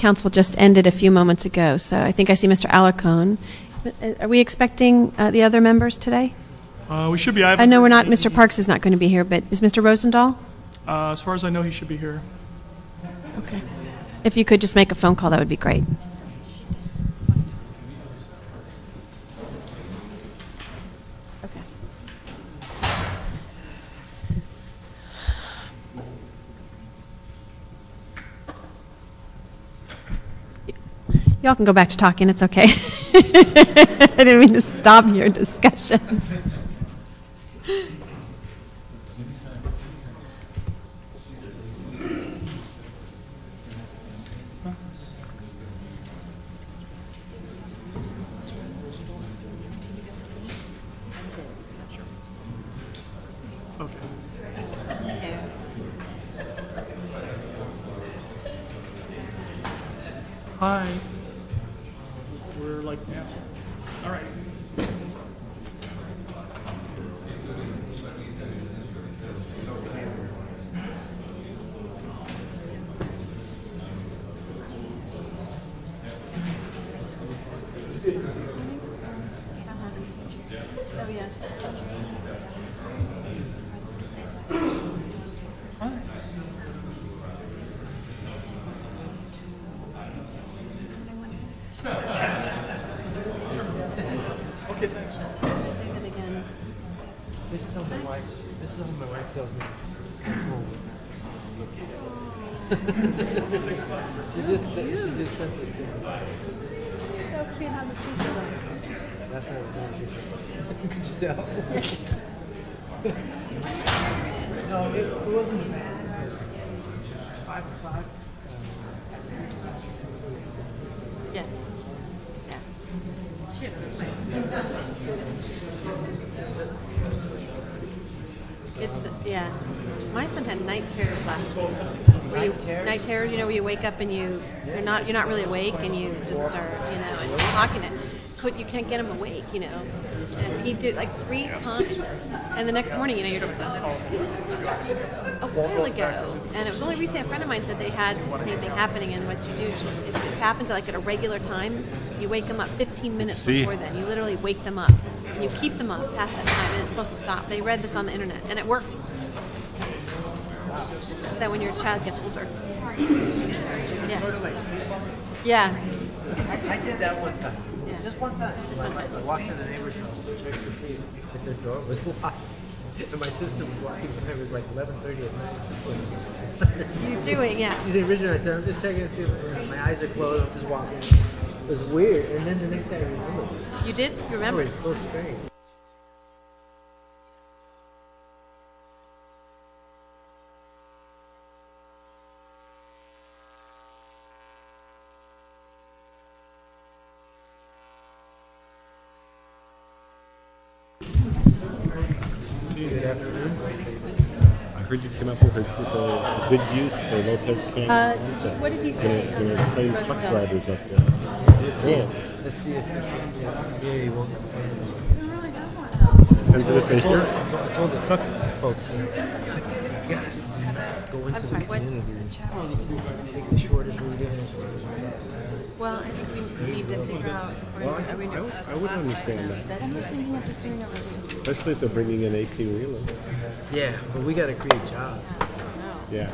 council just ended a few moments ago, so I think I see Mr. Alarcone. Are we expecting the other members today? We should be. I know we're not. Mr. Parks is not going to be here, but is Mr. Rosendahl? As far as I know, he should be here. Okay. If you could just make a phone call, that would be great. Okay. Y'all can go back to talking. It's okay. I didn't mean to stop your discussions. Hi. We're like, yeah. All right. Oh, yeah. Okay, thanks. This is how my wife tells me. she just sent this to me. So cute how the teacher looks. That's not what could you tell? No, it wasn't bad. 5 o'clock. Yeah. Yeah. My son had night terrors last week. Night terrors, you know, where you wake up and you're not really awake and you just start, you know, and talking it. You can't get him awake, you know. And he did like 3 times. And the next morning, you know, you're just like, a while ago. And it was only recently a friend of mine said they had the same thing happening. And what you do is just, if it happens like at a regular time, you wake them up 15 minutes before then. You literally wake them up. And you keep them up past that time. And it's supposed to stop. They read this on the internet. And it worked. So when your child gets older. Yeah. Yeah. I did that one time. Yeah. Just one time. Just one time. I walked in the neighbor's house to check to see if their door was locked. And my sister was walking by. It was like 11:30 at night. You're doing, yeah. She's the original. I said, I'm just checking to see if my eyes are closed. I'm just walking. It was weird. And then the next day I remembered. You did? You remember? It's so strange. Good afternoon. I heard you came up with a good use for Lopez Canyon. What did he say? They're playing truck drivers up there. Let's see if he won't. Depends on the picture. I told the truck folks, go into the community and take the shortest route in. Well, I think we need to figure out. I would understand that. I'm just thinking of just doing a review. Especially if they're bringing in 18 wheelers. Yeah, but we got to create jobs. Yeah.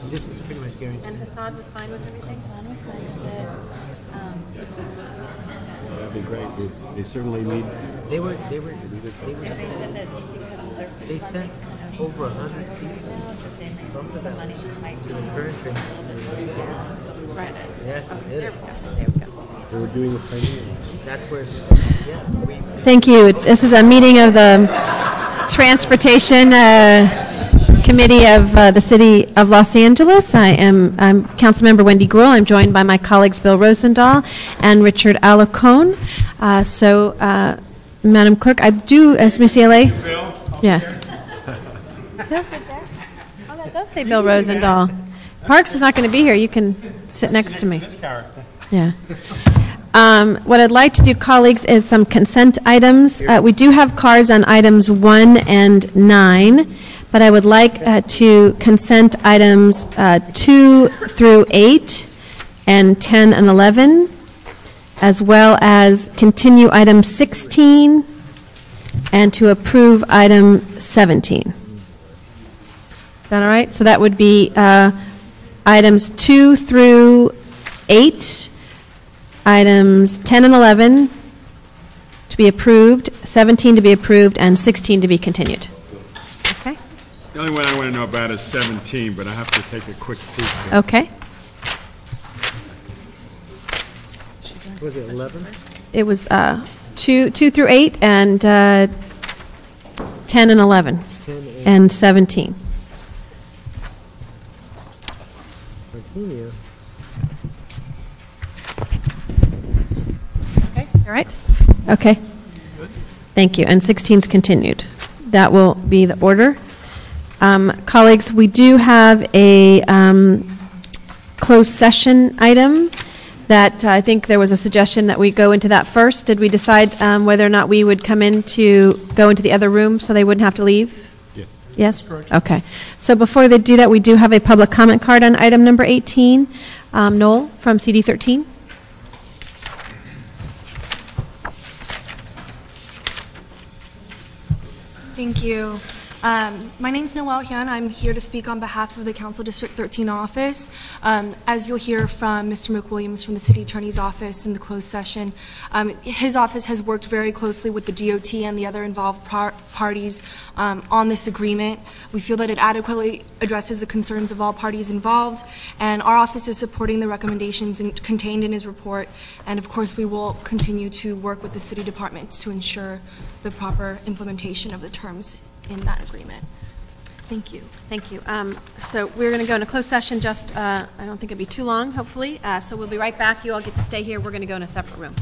This is pretty much guaranteed. And Hassad was fine with everything? Hassan was fine with it. Well, that'd be great. They certainly need. They were. They said that just because of their They sent over 100 people from the valley to the current train facility. Right. Yeah, There we go. There we go. They were doing the training. that's where. Yeah, Thank you. This is a meeting of the Transportation Committee of the City of Los Angeles. I'm Councilmember Wendy Gruhl. I'm joined by my colleagues Bill Rosendahl and Richard Alarcone. Madam Clerk, I do, as Miss ELA. Yeah. Does it there? Oh, that does say Bill Rosendahl. Parks is not going to be here. You can sit next to me. Yeah. What I'd like to do, colleagues, is some consent items. We do have cards on items 1 and 9, but I would like to consent items 2 through 8 and 10 and 11, as well as continue item 16 and to approve item 17. Is that all right? So that would be items 2 through 8, items 10 and 11 to be approved, 17 to be approved, and 16 to be continued. Okay? The only one I want to know about is 17, but I have to take a quick peek. Okay. Was it 11? It was 2 through 8 and 10 and 11 10, 8. and 17. Continue. Okay. All right? Okay. Thank you. And 16 is continued. That will be the order. Colleagues, we do have a closed session item that I think there was a suggestion that we go into that first. Did we decide whether or not we would come in to go into the other room so they wouldn't have to leave? Yes. Yes? Correct. Okay. So before they do that, we do have a public comment card on item number 18. Noel from CD 13. Thank you. My name's Noelle Hyun. I'm here to speak on behalf of the Council District 13 office. As you'll hear from Mr. McWilliams from the City Attorney's Office in the closed session, his office has worked very closely with the DOT and the other involved parties on this agreement. We feel that it adequately addresses the concerns of all parties involved, and our office is supporting the recommendations contained in his report. And of course, we will continue to work with the city departments to ensure the proper implementation of the terms in that agreement. Thank you. Thank you. So we're going to go into closed session just, I don't think it'll be too long, hopefully. So we'll be right back. You all get to stay here. We're going to go in a separate room.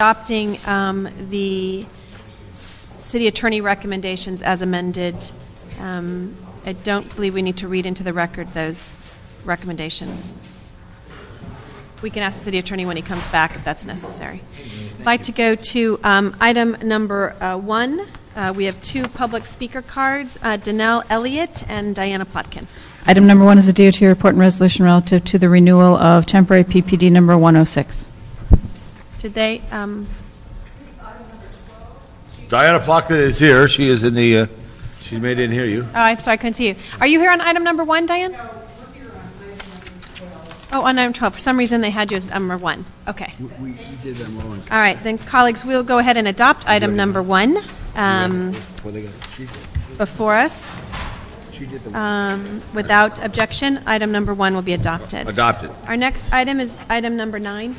adopting the city attorney recommendations as amended. I don't believe we need to read into the record those recommendations. We can ask the city attorney when he comes back if that's necessary. I'd like to go to item number 1. We have 2 public speaker cards, Danelle Elliott and Diana Plotkin. Item number 1 is a DOT report and resolution relative to the renewal of temporary PPD number 106. Did they? Diana Plotkin is here. She is in the. She may didn't hear you. Oh, I'm sorry, I couldn't see you. Are you here on item number 1, Diane? No, we're here on item number 12. Oh, on item 12. For some reason, they had you as number 1. Okay. We did them all. All right, then, colleagues, we'll go ahead and adopt item number 1 before us. Without objection, item number 1 will be adopted. Adopted. Our next item is item number 9.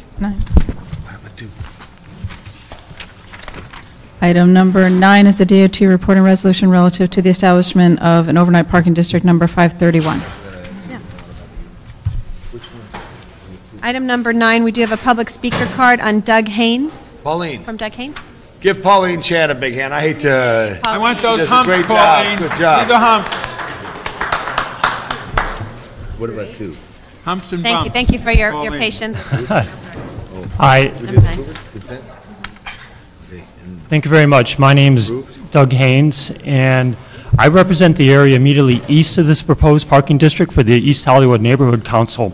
Item number 9 is the DOT report and resolution relative to the establishment of an overnight parking district number 531. Yeah. Item number 9, we do have a public speaker card on Doug Haynes. Pauline. From Doug Haynes. Give Pauline Chan a big hand. I hate to. I want She those does a humps, great Pauline. job. Good job. Do the humps. What about 2? Humps and Thank bumps. you. Thank you for your Pauline. patience. Hi. Consent? Okay. And Thank you very much. My name is Doug Haynes, and I represent the area immediately east of this proposed parking district for the East Hollywood Neighborhood Council.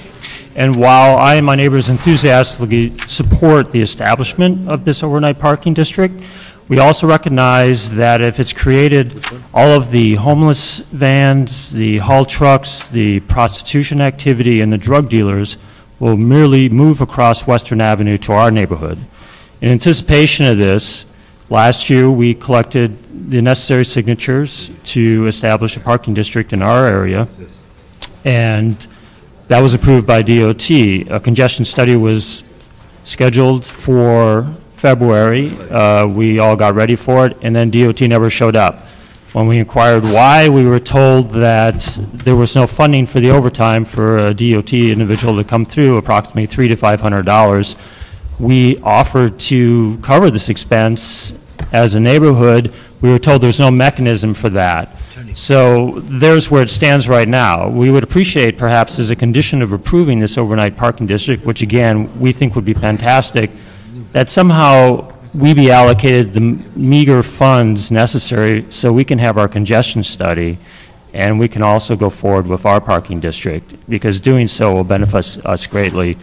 And while I and my neighbors enthusiastically support the establishment of this overnight parking district, we also recognize that if it's created, all of the homeless vans, the haul trucks, the prostitution activity, and the drug dealers will merely move across Western Avenue to our neighborhood. In anticipation of this, last year we collected the necessary signatures to establish a parking district in our area, and that was approved by DOT. A congestion study was scheduled for February. We all got ready for it, and then DOT never showed up. When we inquired why, we were told that there was no funding for the overtime for a DOT individual to come through, approximately $300 to $500. We offered to cover this expense as a neighborhood. We were told there's no mechanism for that. So there's where it stands right now. We would appreciate, perhaps, as a condition of approving this overnight parking district, which again we think would be fantastic, that somehow we be allocated the meager funds necessary so we can have our congestion study and we can also go forward with our parking district, because doing so will benefit us greatly.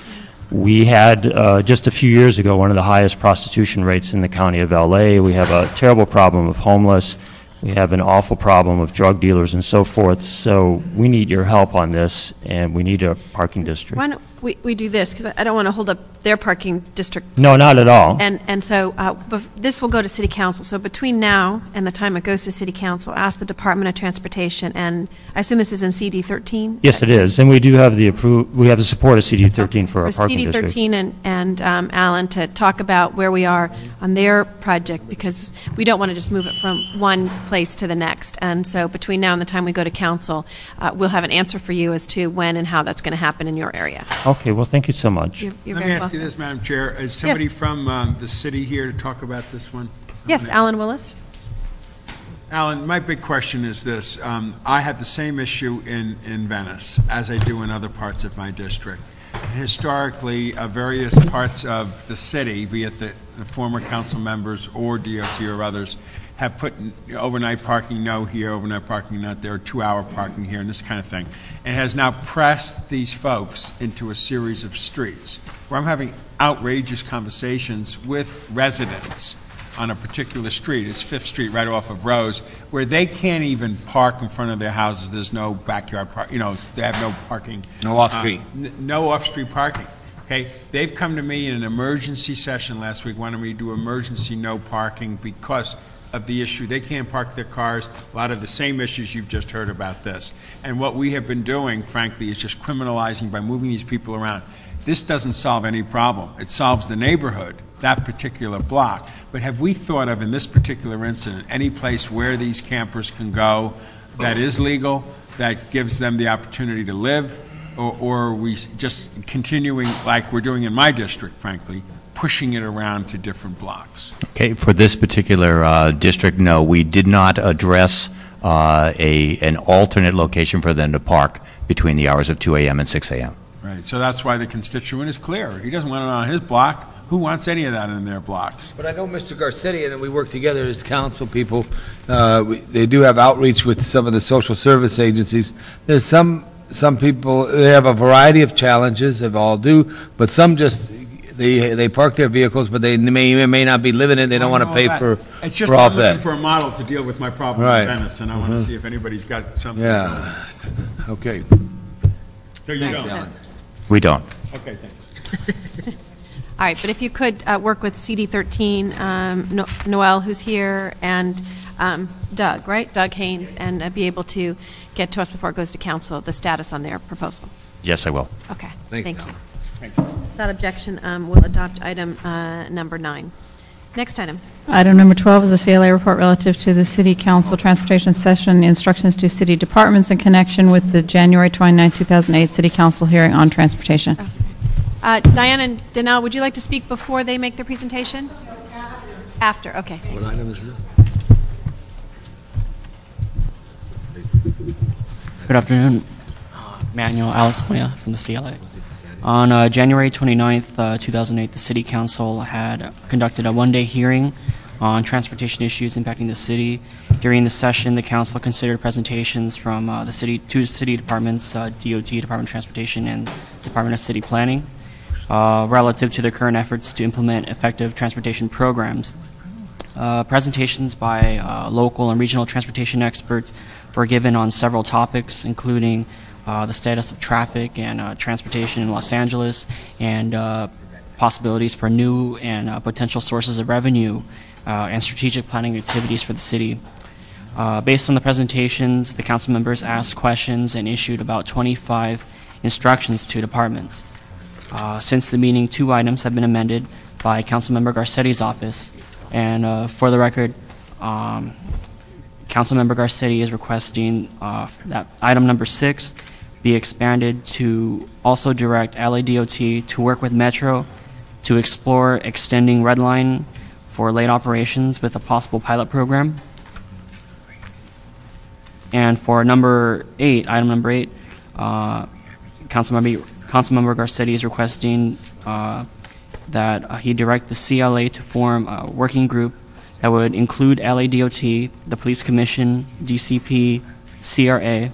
We had, just a few years ago, one of the highest prostitution rates in the county of LA. We have a terrible problem of homeless. We have an awful problem of drug dealers and so forth. So we need your help on this, and we need a parking district. Why don't we do this, because I don't want to hold up their parking district. No, not at all. And so this will go to City Council. So between now and the time it goes to City Council, ask the Department of Transportation, and I assume this is in CD 13? Yes, it is. And we do have we have the support of CD 13 for our parking CD district. 13 and Alan to talk about where we are on their project, because we don't want to just move it from one place to the next. And so between now and the time we go to Council, we'll have an answer for you as to when and how that's going to happen in your area. Okay, well, thank you so much. You're Let very me ask you welcome. this, Madam Chair. Is somebody from the city here to talk about this one? Yes, Alan Willis. Alan, my big question is this. I have the same issue in Venice as I do in other parts of my district. Historically, various parts of the city, be it the former council members or DOT or others, have put overnight parking no here, overnight parking not there, 2-hour parking here, and this kind of thing, and has now pressed these folks into a series of streets where I'm having outrageous conversations with residents on a particular street. It's 5th Street right off of Rose, where they can't even park in front of their houses. There's no backyard park, they have no parking. No off-street. No off-street parking. Okay, they've come to me in an emergency session last week, wanted me to do emergency no parking because of the issue. They can't park their cars, a lot of the same issues you've just heard about this. And what we have been doing, frankly, is just criminalizing by moving these people around. This doesn't solve any problem. It solves the neighborhood, that particular block. But have we thought of, in this particular incident, any place where these campers can go that is legal, that gives them the opportunity to live, or are we just continuing, like we're doing in my district, frankly, pushing it around to different blocks. Okay, for this particular district, no, we did not address an alternate location for them to park between the hours of 2 a.m. and 6 a.m. Right, so that's why the constituent is clear. He doesn't want it on his block. Who wants any of that in their blocks? But I know Mr. Garcetti, and we work together as council people. They do have outreach with some of the social service agencies. There's some people, they have a variety of challenges, they all do, but some just, they park their vehicles, but they may not be living in, they don't want to pay for It's just all I'm looking that. for a model to deal with my problem Right. in Venice, and I want to see if anybody's got something. Yeah, okay. So you Thanks. don't? We don't. Okay, thanks. All right, but if you could work with CD13, Noel, who's here, and Doug, right? Doug Haynes, and be able to get to us before it goes to council, the status on their proposal. Yes, I will. Okay, Thank thank you. you. Thank you. Without objection, we'll adopt item number 9. Next item. Item number 12 is a CLA report relative to the City Council Transportation Session, instructions to city departments in connection with the January 29, 2008 City Council hearing on transportation. Diane and Danelle, would you like to speak before they make their presentation? After, okay. What item is this? Good afternoon. Manuel Alex Moya from the CLA. On January 29th, 2008, the City Council had conducted a one-day hearing on transportation issues impacting the city. During the session, the Council considered presentations from two city departments, DOT, Department of Transportation, and Department of City Planning, relative to their current efforts to implement effective transportation programs. Presentations by local and regional transportation experts were given on several topics, including the status of traffic and transportation in Los Angeles, and possibilities for new and potential sources of revenue and strategic planning activities for the city. Based on the presentations, the council members asked questions and issued about 25 instructions to departments. Since the meeting, 2 items have been amended by Councilmember Garcetti's office, and for the record, Councilmember Garcetti is requesting that item number 6 be expanded to also direct LADOT to work with Metro to explore extending Red Line for late operations with a possible pilot program. And for number 8, item number 8, Councilmember Garcetti is requesting that he direct the CLA to form a working group that would include LADOT, the Police Commission, DCP, CRA,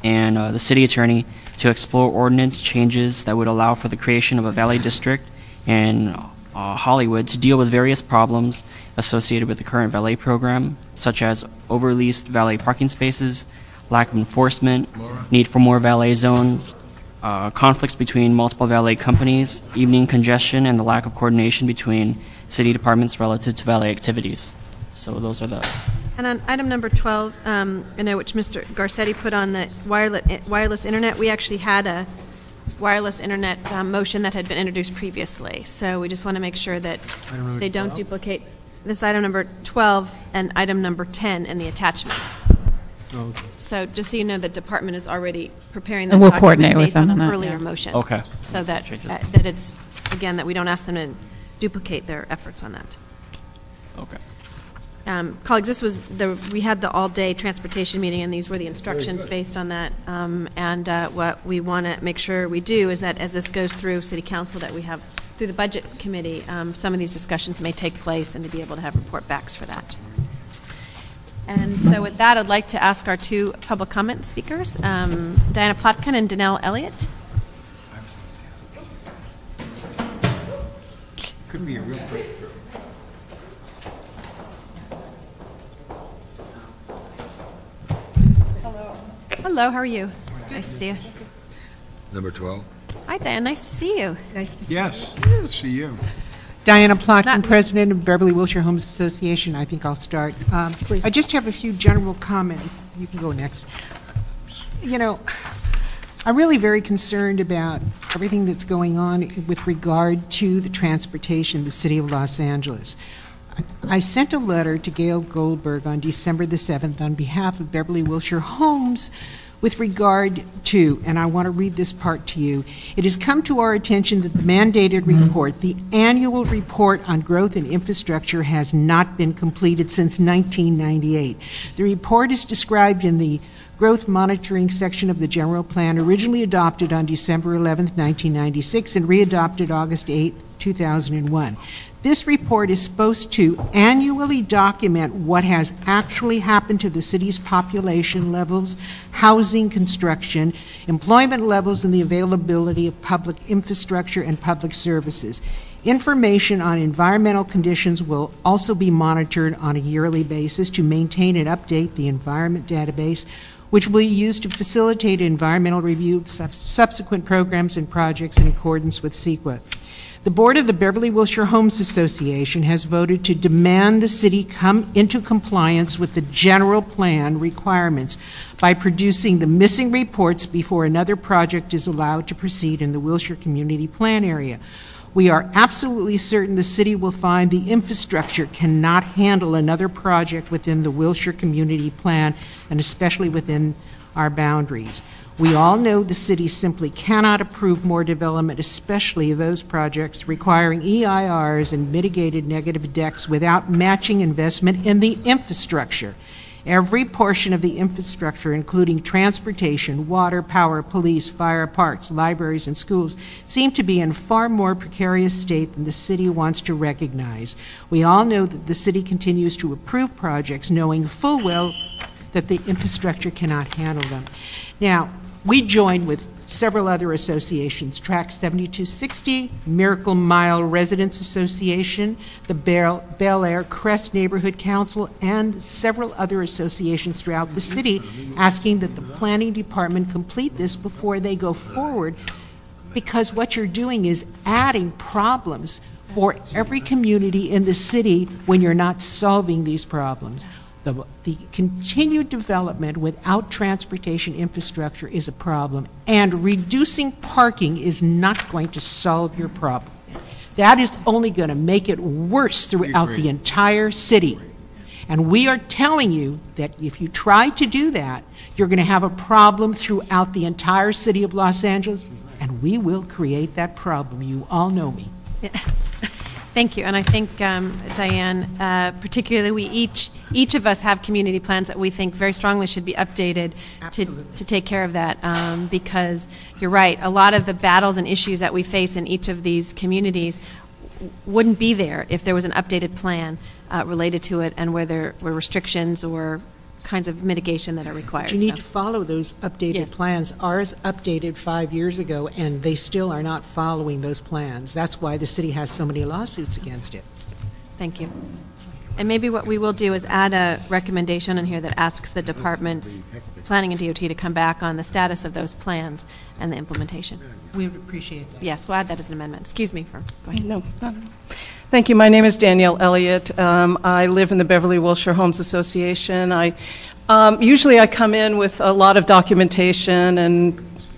and the City Attorney to explore ordinance changes that would allow for the creation of a valet district in Hollywood to deal with various problems associated with the current valet program, such as overleased valet parking spaces, lack of enforcement, need for more valet zones, conflicts between multiple valet companies, evening congestion, and the lack of coordination between city departments relative to valet activities. So those are the... And on item number 12, which Mr. Garcetti put on the wireless internet, we actually had a wireless internet motion that had been introduced previously. So we just want to make sure that they don't duplicate this item number 12 and item number 10 in the attachments. Okay. So just so you know, the department is already preparing the And we'll document coordinate with based on them an on that, earlier yeah. motion. Okay. So that that it's, again, that we don't ask them to duplicate their efforts on that. Okay. Colleagues, this was we had the all-day transportation meeting, and these were the instructions based on that. And what we want to make sure we do is that as this goes through City Council, that we have through the Budget Committee, some of these discussions may take place, and to be able to have report backs for that. And so with that, I'd like to ask our 2 public comment speakers, Diana Plotkin and Danelle Elliott. Could be a real breakthrough. Hello, how are you? Nice to see you. Number 12. Hi, Diane. Nice to see you. Nice to see Yes, good to see you. Diana Plotkin, Not- President of Beverly Wilshire Homes Association. I think I'll start. I just have a few general comments. You can go next. You know, I'm really very concerned about everything that's going on with regard to the transportation in the city of Los Angeles. I sent a letter to Gail Goldberg on December the 7th on behalf of Beverly Wilshire Homes With regard to, and I want to read this part to you, it has come to our attention that the mandated report, the annual report on growth and infrastructure, has not been completed since 1998. The report is described in the Growth Monitoring section of the General Plan, originally adopted on December 11, 1996, and readopted August 8, 2001. This report is supposed to annually document what has actually happened to the city's population levels, housing construction, employment levels, and the availability of public infrastructure and public services. Information on environmental conditions will also be monitored on a yearly basis to maintain and update the environment database, which will be used to facilitate environmental review of subsequent programs and projects in accordance with CEQA. The Board of the Beverly Wilshire Homes Association has voted to demand the city come into compliance with the general plan requirements by producing the missing reports before another project is allowed to proceed in the Wilshire Community Plan area. We are absolutely certain the city will find the infrastructure cannot handle another project within the Wilshire Community Plan, and especially within our boundaries. We all know the city simply cannot approve more development, especially those projects requiring EIRs and mitigated negative decks, without matching investment in the infrastructure. Every portion of the infrastructure, including transportation, water, power, police, fire, parks, libraries, and schools, seem to be in far more precarious state than the city wants to recognize. We all know that the city continues to approve projects knowing full well that the infrastructure cannot handle them. Now, we join with several other associations, Track 7260, Miracle Mile Residents Association, the Bel Air Crest Neighborhood Council, and several other associations throughout the city, asking that the planning department complete this before they go forward, because what you're doing is adding problems for every community in the city when you're not solving these problems. The continued development without transportation infrastructure is a problem, and reducing parking is not going to solve your problem. That is only going to make it worse throughout the entire city. And we are telling you that if you try to do that, you're going to have a problem throughout the entire city of Los Angeles, and we will create that problem. You all know me. Yeah. Thank you. And I think, Diane, particularly we each of us have community plans that we think very strongly should be updated to take care of that, because you're right, a lot of the battles and issues that we face in each of these communities wouldn't be there if there was an updated plan related to it, and where there were restrictions or kinds of mitigation that are required. But you need to follow those updated plans. Ours updated 5 years ago, and they still are not following those plans. That's why the city has so many lawsuits against it. Thank you. And maybe what we will do is add a recommendation in here that asks the departments, planning and DOT, to come back on the status of those plans and the implementation. We would appreciate that. Yes, we'll add that as an amendment. Excuse me for going ahead. No. Thank you. My name is Danielle Elliott. I live in the Beverly Wilshire Homes Association. Usually I come in with a lot of documentation,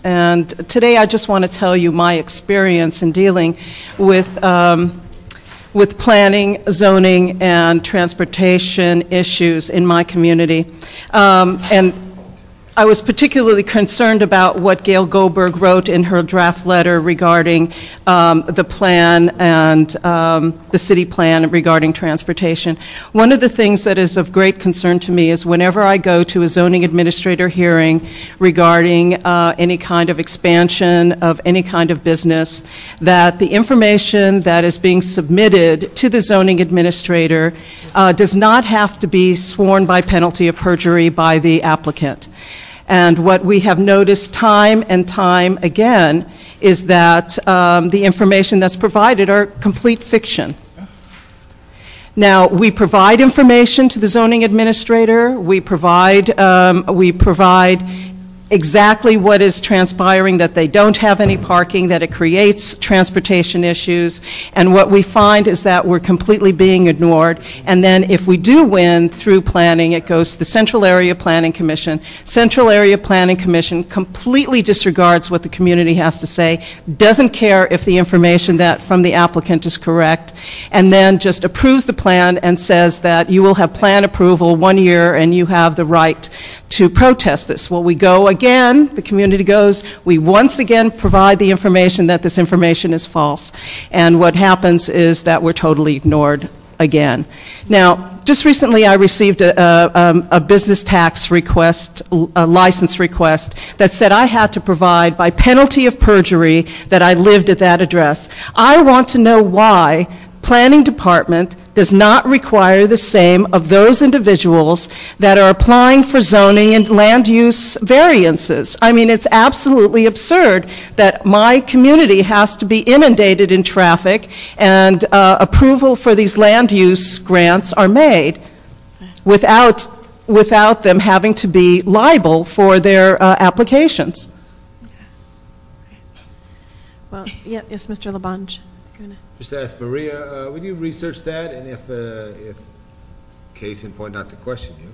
and today I just want to tell you my experience in dealing with planning, zoning, and transportation issues in my community. And I was particularly concerned about what Gail Goldberg wrote in her draft letter regarding the plan and the city plan regarding transportation. One of the things that is of great concern to me is whenever I go to a zoning administrator hearing regarding any kind of expansion of any kind of business, that the information that is being submitted to the zoning administrator does not have to be sworn by penalty of perjury by the applicant. And what we have noticed time and time again is that the information that's provided are complete fiction. Now, we provide information to the zoning administrator. We provide exactly what is transpiring, that they don't have any parking, that it creates transportation issues, and what we find is that we're completely being ignored. And then if we do win through planning, it goes to the Central Area Planning Commission. Central Area Planning Commission completely disregards what the community has to say, doesn't care if the information that from the applicant is correct, and then just approves the plan and says that you will have plan approval 1 year and you have the right to protest this. Well, we go again, the community goes, we once again provide the information that this information is false. And what happens is that we're totally ignored again. Now, just recently I received a business tax request, a license request, that said I had to provide by penalty of perjury that I lived at that address. I want to know why Planning Department does not require the same of those individuals that are applying for zoning and land use variances. I mean, it's absolutely absurd that my community has to be inundated in traffic and approval for these land use grants are made without them having to be liable for their applications. Well, yeah, yes, Mr. Labange. Just ask Maria, would you research that, and if case in point, not to question you,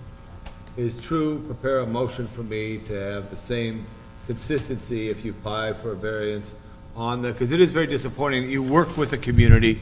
is true, prepare a motion for me to have the same consistency if you apply for a variance on the, because it is very disappointing. You work with the community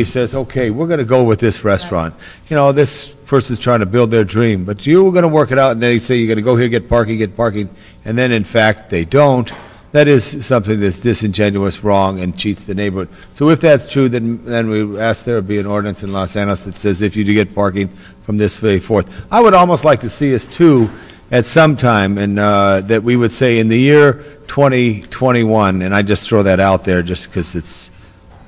says, okay, we're going to go with this restaurant. You know, this person's trying to build their dream, but you're going to work it out, and they say you're going to go here, get parking, and then in fact they don't. That is something that's disingenuous, wrong, and cheats the neighborhood. So if that's true, then we ask there be an ordinance in Los Angeles that says if you do get parking from this day forth. I would almost like to see us too at some time, and that we would say in the year 2021, and I just throw that out there just because it's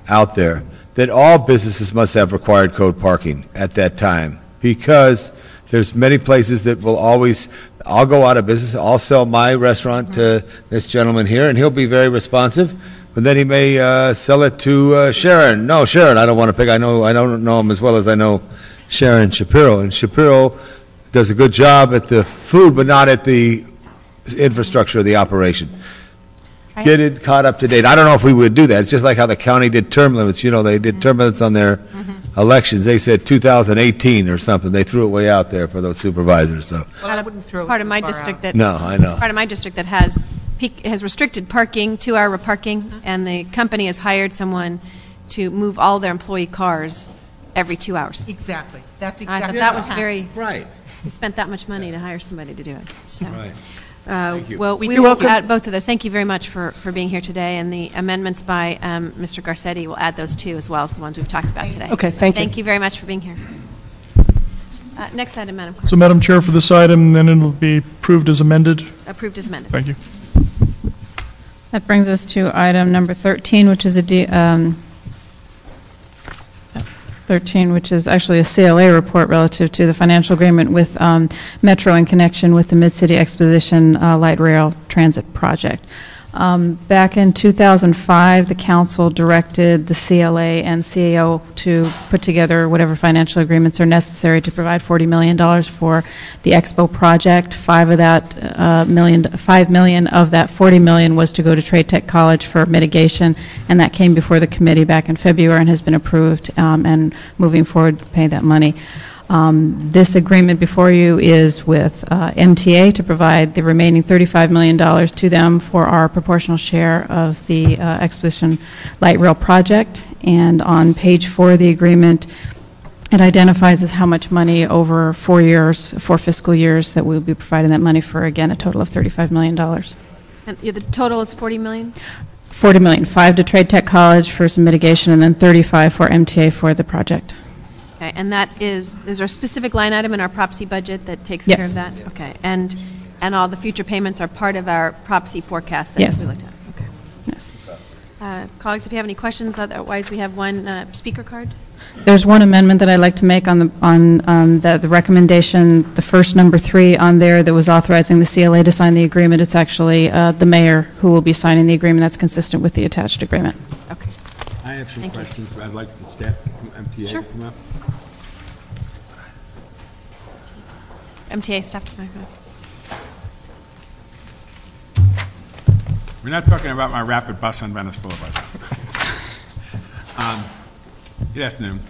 out there, that all businesses must have required code parking at that time, because there's many places that will always, I'll go out of business, I'll sell my restaurant to this gentleman here, and he'll be very responsive, but then he may sell it to Sharon. No, Sharon, I don't want to pick, I don't know him as well as I know Sharon Shapiro, and Shapiro does a good job at the food, but not at the infrastructure of the operation. Get it caught up to date. I don't know if we would do that. It's just like how the county did term limits. You know, they did term limits on their elections. They said 2018 or something. They threw it way out there for those supervisors. So Well, I wouldn't throw part of my far district out. that No, I know. part of my district that has restricted parking, 2-hour parking, and the company has hired someone to move all their employee cars every 2 hours. Exactly. That's I exactly thought that what was very happened. Right. We spent that much money to hire somebody to do it. So. Right. Thank you. Well, we You're will welcome. add both of those. Thank you very much for being here today. And the amendments by Mr. Garcetti, will add those too, as well as the ones we've talked about today. Okay, thank you. Thank you very much for being here. Next item, Madam Clerk. So, Madam Chair, for this item, then it'll be approved as amended. Approved as amended. Thank you. That brings us to item number 13, which is which is actually a CLA report relative to the financial agreement with Metro in connection with the Mid-City Exposition Light Rail Transit Project. Back in 2005, the council directed the CLA and CAO to put together whatever financial agreements are necessary to provide $40 million for the Expo project. $5 million of that $40 million was to go to Trade Tech College for mitigation, and that came before the committee back in February and has been approved, and moving forward to pay that money. This agreement before you is with MTA to provide the remaining $35 million to them for our proportional share of the Exposition Light Rail project. And on page 4 of the agreement, it identifies as how much money over 4 years, 4 fiscal years, that we'll be providing that money for, again, a total of $35 million. And the total is $40 million? $40 million, 5 to Trade Tech College for some mitigation, and then 35 for MTA for the project. Okay, and that is there a specific line item in our Prop C budget that takes Yes. care of that? Okay, and all the future payments are part of our Prop C forecast that Yes. we looked at? Okay. Yes. Colleagues, if you have any questions, otherwise we have one speaker card. There's one amendment that I'd like to make on the recommendation, the first number 3 on there that was authorizing the CLA to sign the agreement. It's actually the mayor who will be signing the agreement. That's consistent with the attached agreement. Okay. I have some Thank you. questions. I'd like the staff from MTA Sure. to come up. MTA staff. We're not talking about my rapid bus on Venice Boulevard. Good afternoon.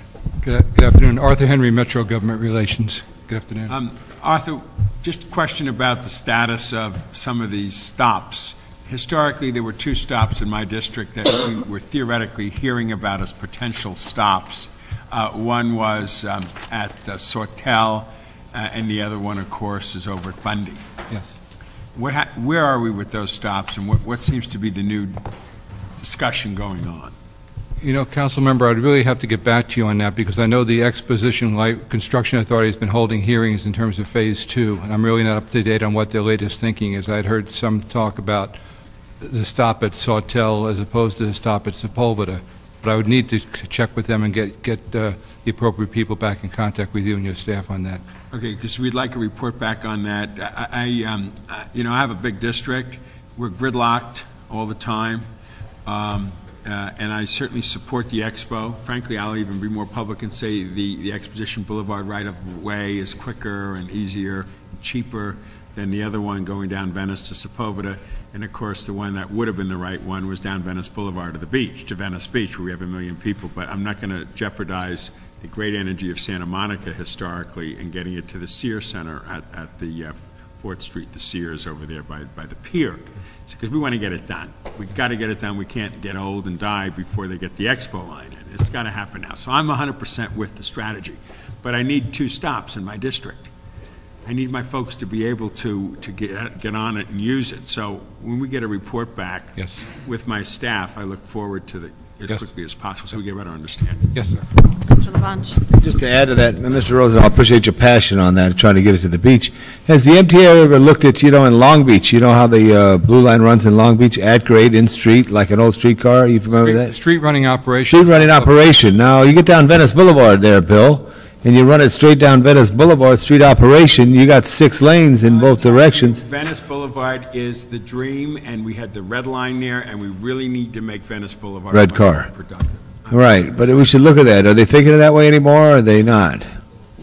Good afternoon. Arthur Henry, Metro Government Relations. Good afternoon. Arthur, just a question about the status of some of these stops. Historically, there were 2 stops in my district that we were theoretically hearing about as potential stops. One was at Sortel, and the other one, of course, is over at Bundy. Yes. Where are we with those stops, and what seems to be the new discussion going on? You know, Council Member, I'd really have to get back to you on that because I know the Exposition Light Construction Authority has been holding hearings in terms of Phase 2, and I'm really not up to date on what their latest thinking is. I'd heard some talk about the stop at Sawtell as opposed to the stop at Sepulveda, but I would need to check with them and get the appropriate people back in contact with you and your staff on that. Okay, because we'd like a report back on that. I have a big district. We're gridlocked all the time. And I certainly support the Expo. Frankly, I'll even be more public and say the Exposition Boulevard right-of-way is quicker and easier, and cheaper than the other one going down Venice to Sepulveda. And of course, the one that would have been the right one was down Venice Boulevard to the beach, to Venice Beach, where we have 1 million people. But I'm not going to jeopardize the great energy of Santa Monica historically and getting it to the Sears Center at the 4th Street, the Sears over there by the pier. Because we want to get it done. We've got to get it done. We can't get old and die before they get the Expo line in. It's got to happen now. So I'm 100% with the strategy. But I need 2 stops in my district. I need my folks to be able to get on it and use it. So when we get a report back with my staff, I look forward to as quickly as possible so we get a better understanding. Yes, sir. Mr. Labange. Just to add to that, Mr. Rosenthal, I appreciate your passion on that, trying to get it to the beach. Has the MTA ever looked at, in Long Beach, how the Blue Line runs in Long Beach, at grade, in street, like an old streetcar? Are you familiar with that? Street running operation. Street running operation. Now, you get down Venice Boulevard there, Bill, and you run it straight down Venice Boulevard, street operation, you got 6 lanes in both directions. Venice Boulevard is the dream, and we had the red line there, and we really need to make Venice Boulevard Red car. productive. Right, but we should look at that. Are they thinking of that way anymore, or are they not?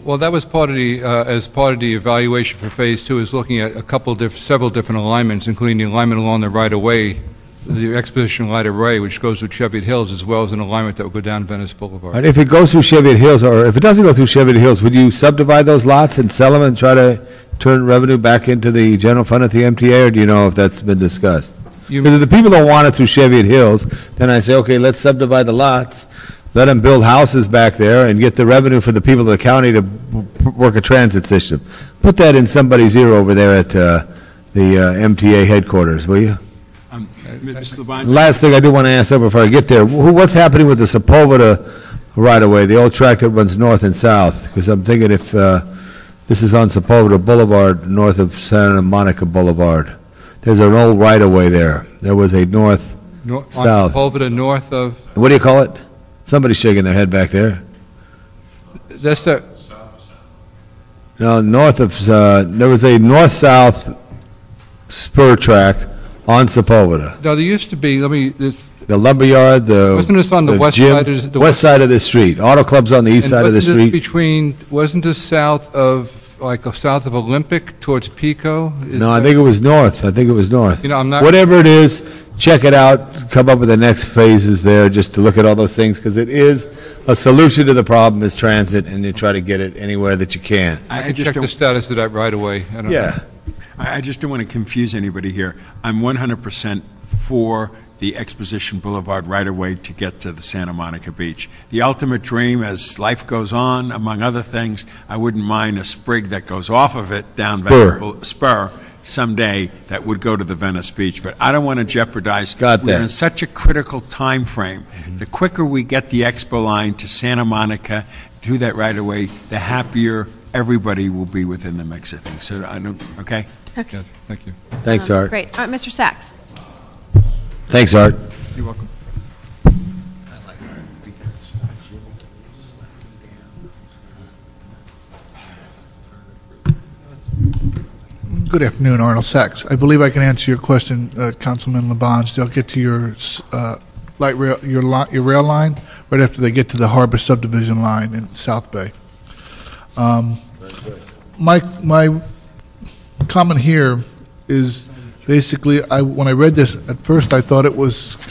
Well, that was part of the evaluation for Phase 2 is looking at several different alignments, including the alignment along the right-of-way, the Exposition right-of-way, which goes through Cheviot Hills, as well as an alignment that will go down Venice Boulevard. Right, if it goes through Cheviot Hills, or if it doesn't go through Cheviot Hills, would you subdivide those lots and sell them and try to turn revenue back into the general fund at the MTA, or do you know if that's been discussed? Because if the people don't want it through Cheviot Hills, then I say, okay, let's subdivide the lots, let them build houses back there, and get the revenue for the people of the county to work a transit system. Put that in somebody's ear over there at the MTA headquarters, will you? Mr. Labange. Last thing I do want to ask before I get there, what's happening with the Sepulveda right-of-way, the old track that runs north and south? Because I'm thinking if this is on Sepulveda Boulevard, north of Santa Monica Boulevard. There's an old right-of-way there. There was a north-south. Sepulveda north of... What do you call it? Somebody's shaking their head back there. That's the... No, north of... there was a north-south spur track on Sepulveda. No, there used to be... The lumberyard, wasn't this on the west gym, side of the west side of the street? Auto club's on the east side of the street. Wasn't this south of... south of Olympic towards Pico? No, I think it was north. I'm not... Whatever it is, check it out, come up with the next phases there just to look at all those things, because it is a solution to the problem is transit, and you try to get it anywhere that you can. I just check the status of that right away. I just don't want to confuse anybody here. I'm 100% for the Exposition Boulevard right-of-way to get to the Santa Monica Beach. The ultimate dream, as life goes on, among other things, I wouldn't mind a sprig that goes off of it down Venice Spur someday that would go to the Venice Beach. But I don't want to jeopardize. We're in such a critical time frame. Mm-hmm. The quicker we get the Expo line to Santa Monica through that right-of-way, the happier everybody will be within the mix of things. So, okay? Okay. Yes, thank you. Thanks, Art. Great. Mr. Sachs. Thanks, Art. You're welcome. Good afternoon, Arnold Sachs. I believe I can answer your question, Councilman Labange. They'll get to your light rail, your rail line right after they get to the Harbor Subdivision line in South Bay. My comment here is basically, when I read this at first, I thought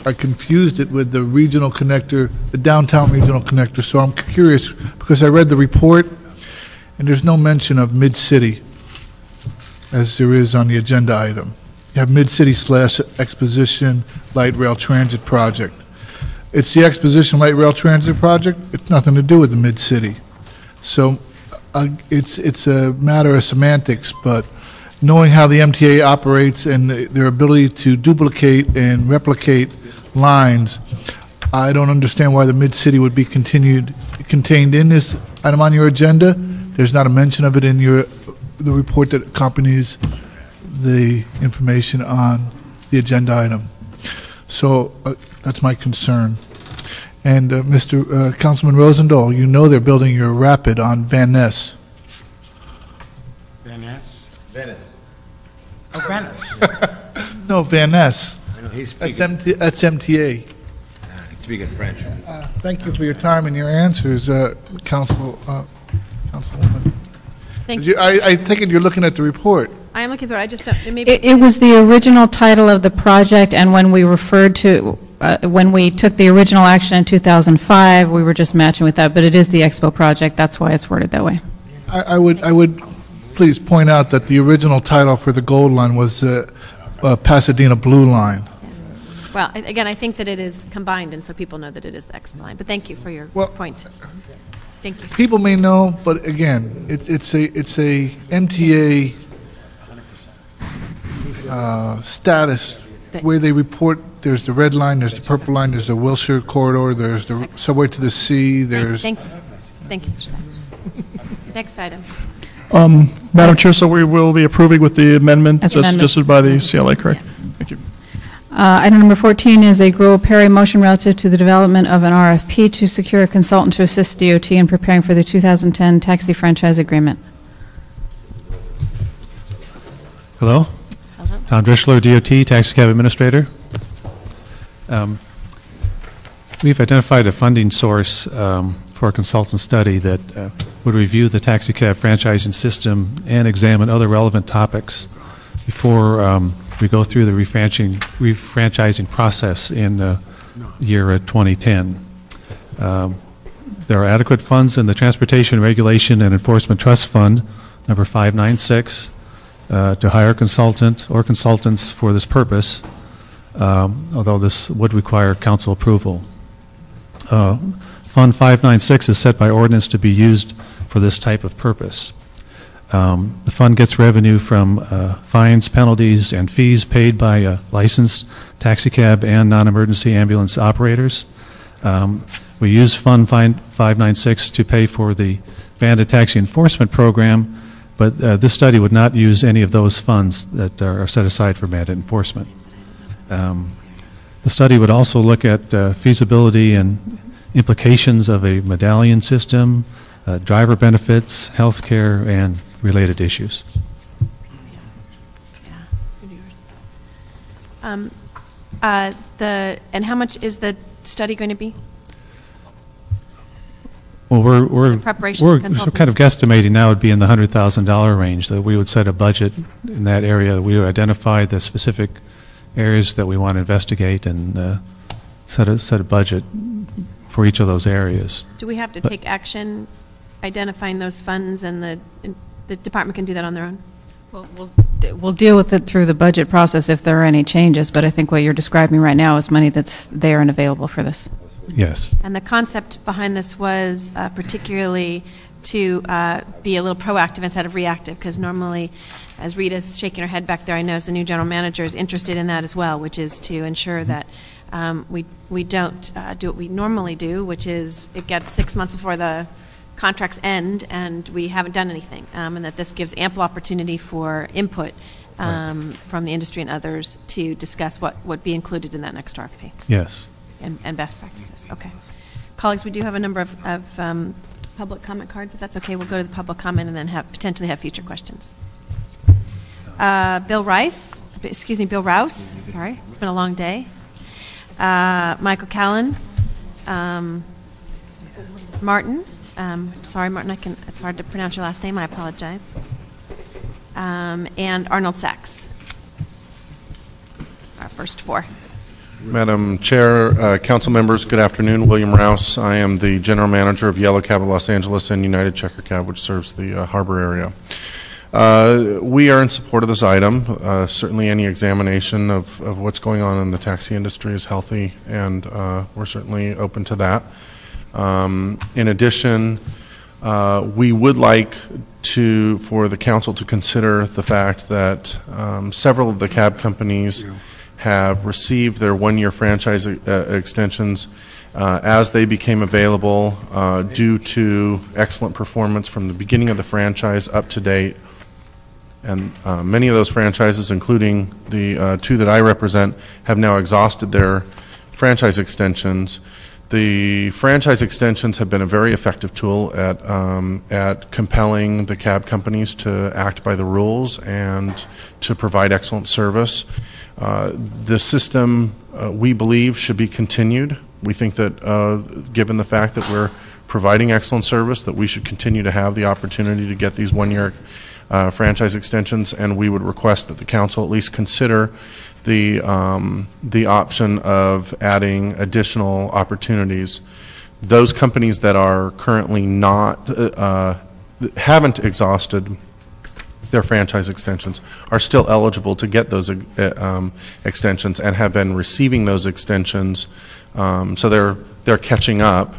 I confused it with the regional connector, the downtown regional connector. So I'm curious because I read the report, and there's no mention of Mid-City as there is on the agenda item. You have Mid-City / Exposition Light Rail Transit Project. It's the Exposition Light Rail Transit Project. It's nothing to do with the Mid-City. So it's a matter of semantics, but knowing how the MTA operates and their ability to duplicate and replicate lines, I don't understand why the Mid-City would be contained in this item on your agenda. There's not a mention of it in the report that accompanies the information on the agenda item. So that's my concern. And Mr. Councilman Rosendahl, you know they're building your rapid on Van Ness. Van Ness? Venice. Oh, Venice. No, Van Ness. I know he's That's, speaking. that's MTA. He's speaking French. Thank you for your time and your answers, Councilwoman. Thank you. I take it you're looking at the report. I am looking through it. I just don't, maybe. It was the original title of the project, and when we referred to, when we took the original action in 2005, we were just matching with that, but it is the Expo project. That's why it's worded that way. I would please point out that the original title for the Gold Line was Pasadena Blue Line. Well, again, I think that it is combined, and so people know that it is the Expo line. But thank you for your point. Thank you. People may know, but again, it's a MTA status where they report. There's the red line, there's the purple line, there's the Wilshire corridor, there's the subway to the sea. There's. Thank you, Mr. Sykes. Next item. Madam Chair, so we will be approving with the amendment as suggested by the CLA, correct? Yes. Thank you. Item number 14 is a Gruel-Perry motion relative to the development of an RFP to secure a consultant to assist DOT in preparing for the 2010 taxi franchise agreement. Hello? Tom Drischler, DOT, Taxi Cab Administrator. We've identified a funding source for a consultant study that would review the taxi cab franchising system and examine other relevant topics before we go through the refranchising process in the year 2010. There are adequate funds in the Transportation Regulation and Enforcement Trust Fund, number 596, to hire a consultant or consultants for this purpose, although this would require council approval. Fund 596 is set by ordinance to be used for this type of purpose. The fund gets revenue from fines, penalties, and fees paid by licensed taxicab and non-emergency ambulance operators. We use Fund 596 to pay for the bandit taxi enforcement program, but this study would not use any of those funds that are set aside for bandit enforcement. The study would also look at feasibility and implications of a medallion system, driver benefits, health care, and related issues. And how much is the study going to be? Well, we're Preparation consultant. kind of guesstimating now would be in the $100,000 range, that we would set a budget in that area. We would identify the specific areas that we want to investigate and set a budget for each of those areas. Do we have to take action identifying those funds, and the department can do that on their own? Well, we'll deal with it through the budget process if there are any changes, but I think what you're describing right now is money that's there and available for this. Yes. And the concept behind this was particularly to be a little proactive instead of reactive, because normally, as Rita's shaking her head back there, I know as the new general manager is interested in that as well, which is to ensure that we don't do what we normally do, which is it gets 6 months before the contracts end and we haven't done anything, and that this gives ample opportunity for input from the industry and others to discuss what would be included in that next RFP. Yes. And best practices. Okay. Colleagues, we do have a number of public comment cards. If that's okay, we'll go to the public comment and then potentially have future questions. Bill Rouse. Sorry, it's been a long day. Michael Callan. Martin. Sorry, Martin, it's hard to pronounce your last name. I apologize. And Arnold Sachs. Our first four. Madam Chair, council members, good afternoon. William Rouse. I am the general manager of Yellow Cab of Los Angeles and United Checker Cab, which serves the harbor area. We are in support of this item. Certainly any examination of what's going on in the taxi industry is healthy, and we're certainly open to that. In addition, we would like for the council to consider the fact that several of the cab companies have received their one-year franchise extensions as they became available due to excellent performance from the beginning of the franchise up to date. And many of those franchises, including the two that I represent, have now exhausted their franchise extensions. The franchise extensions have been a very effective tool at compelling the cab companies to act by the rules and to provide excellent service. The system, we believe, should be continued. We think that given the fact that we're providing excellent service, that we should continue to have the opportunity to get these one-year franchise extensions, and we would request that the council at least consider the option of adding additional opportunities. Those companies that are currently haven't exhausted their franchise extensions are still eligible to get those extensions and have been receiving those extensions, so they're catching up.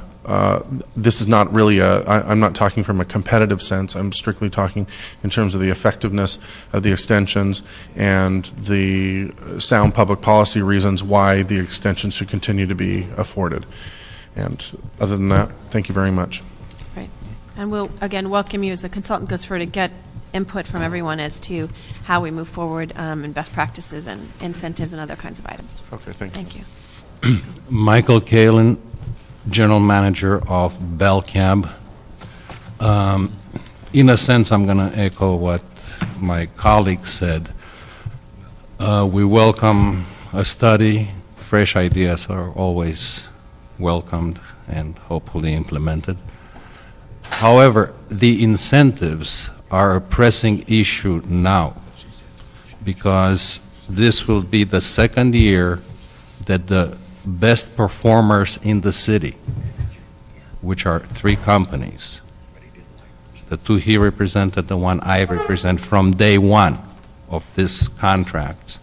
This is not really I'm not talking from a competitive sense. I'm strictly talking in terms of the effectiveness of the extensions and the sound public policy reasons why the extensions should continue to be afforded. And other than that, thank you very much. Right. And we'll, again, welcome you as the consultant goes through to get input from everyone as to how we move forward in best practices and incentives and other kinds of items. Okay, thank you. Thank you. Michael Kalin, General Manager of Bell Cab. In a sense, I'm going to echo what my colleague said. We welcome a study. Fresh ideas are always welcomed and hopefully implemented. However, the incentives are a pressing issue now because this will be the second year that the best performers in the city, which are 3 companies, the 2 he represented, the one I represent, from day one of this contract,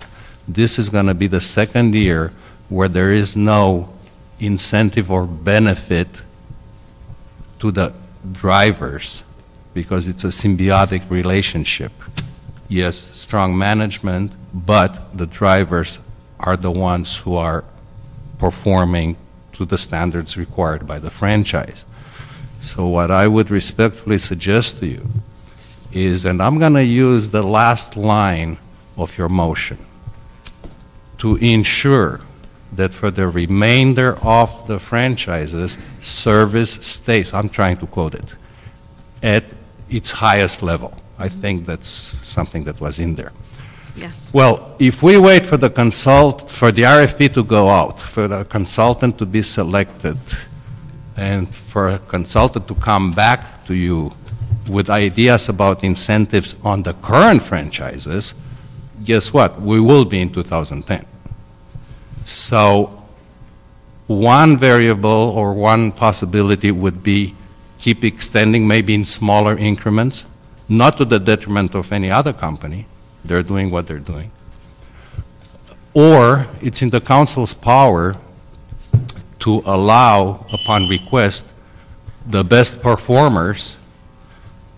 this is going to be the second year where there is no incentive or benefit to the drivers because it's a symbiotic relationship. Yes, strong management, but the drivers are the ones who are performing to the standards required by the franchise. So what I would respectfully suggest to you is, and I'm going to use the last line of your motion, to ensure that for the remainder of the franchises, service stays, I'm trying to quote it, at its highest level. I think that's something that was in there. Yes. Well, if we wait for the RFP to go out, for the consultant to be selected, and for a consultant to come back to you with ideas about incentives on the current franchises, guess what? We will be in 2010. So one variable or one possibility would be keep extending maybe in smaller increments, not to the detriment of any other company. They're doing what they're doing. Or it's in the council's power to allow, upon request, the best performers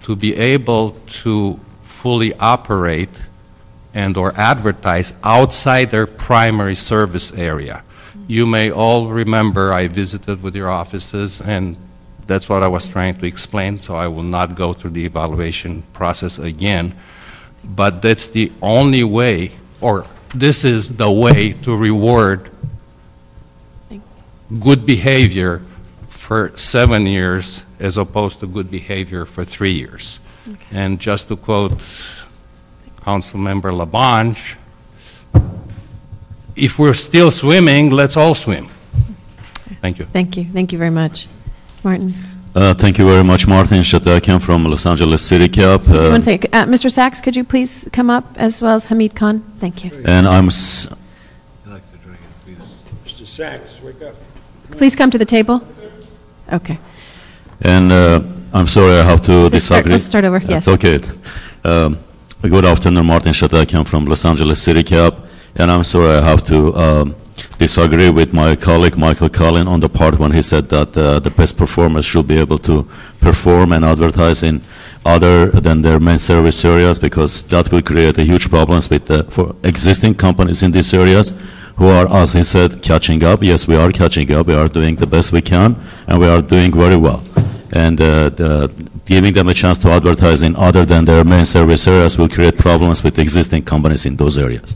to be able to fully operate and or advertise outside their primary service area. You may all remember I visited with your offices, and that's what I was trying to explain, so I will not go through the evaluation process again. But that's the only way, or this is the way to reward good behavior for 7 years as opposed to good behavior for 3 years. Okay. And just to quote Councilmember Labange, if we're still swimming, let's all swim. Thank you. Thank you. Thank you very much. Martin. Thank you very much, Martin Shatakian from Los Angeles City Cab. One second. Mr. Sachs, could you please come up, as well as Hamid Khan? Thank you. And I'm... Mr. Sachs, wake up. Please come to the table. Okay. And I'm sorry I have to disagree. Let's start over. Yes. That's okay. Good afternoon, Martin Shatakian from Los Angeles City Cab. And I'm sorry I have to disagree with my colleague Michael Collin on the part when he said that the best performers should be able to perform and advertise in other than their main service areas, because that will create a huge problems with for existing companies in these areas who are, as he said, catching up. Yes, we are catching up. We are doing the best we can, and we are doing very well. And giving them a chance to advertise in other than their main service areas will create problems with existing companies in those areas.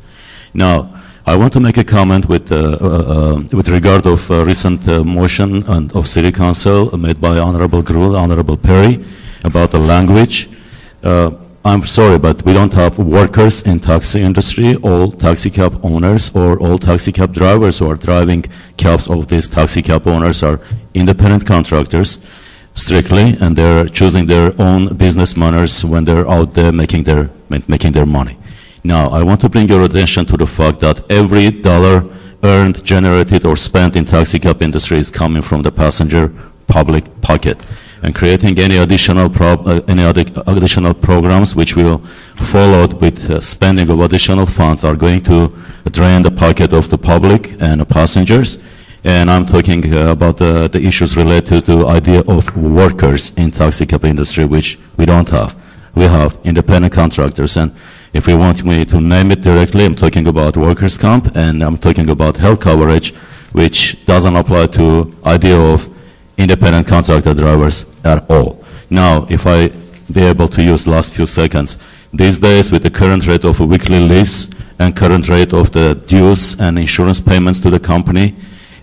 Now, I want to make a comment with regard of recent motion of City Council made by Honorable Grul, Honorable Perry, about the language. I'm sorry, but we don't have workers in taxi industry. All taxi cab owners or all taxi cab drivers who are driving cabs of these taxi cab owners are independent contractors strictly, and they're choosing their own business manners when they're out there making their money. Now, I want to bring your attention to the fact that every dollar earned, generated, or spent in taxi cab industry is coming from the passenger public pocket. And creating any additional programs which will follow with spending of additional funds are going to drain the pocket of the public and the passengers. And I'm talking about the issues related to the idea of workers in taxi cab industry, which we don't have. We have independent contractors, and if you want me to name it directly, I'm talking about workers' comp, and I'm talking about health coverage, which doesn't apply to idea of independent contractor drivers at all. Now, if I be able to use last few seconds, these days with the current rate of a weekly lease and current rate of the dues and insurance payments to the company,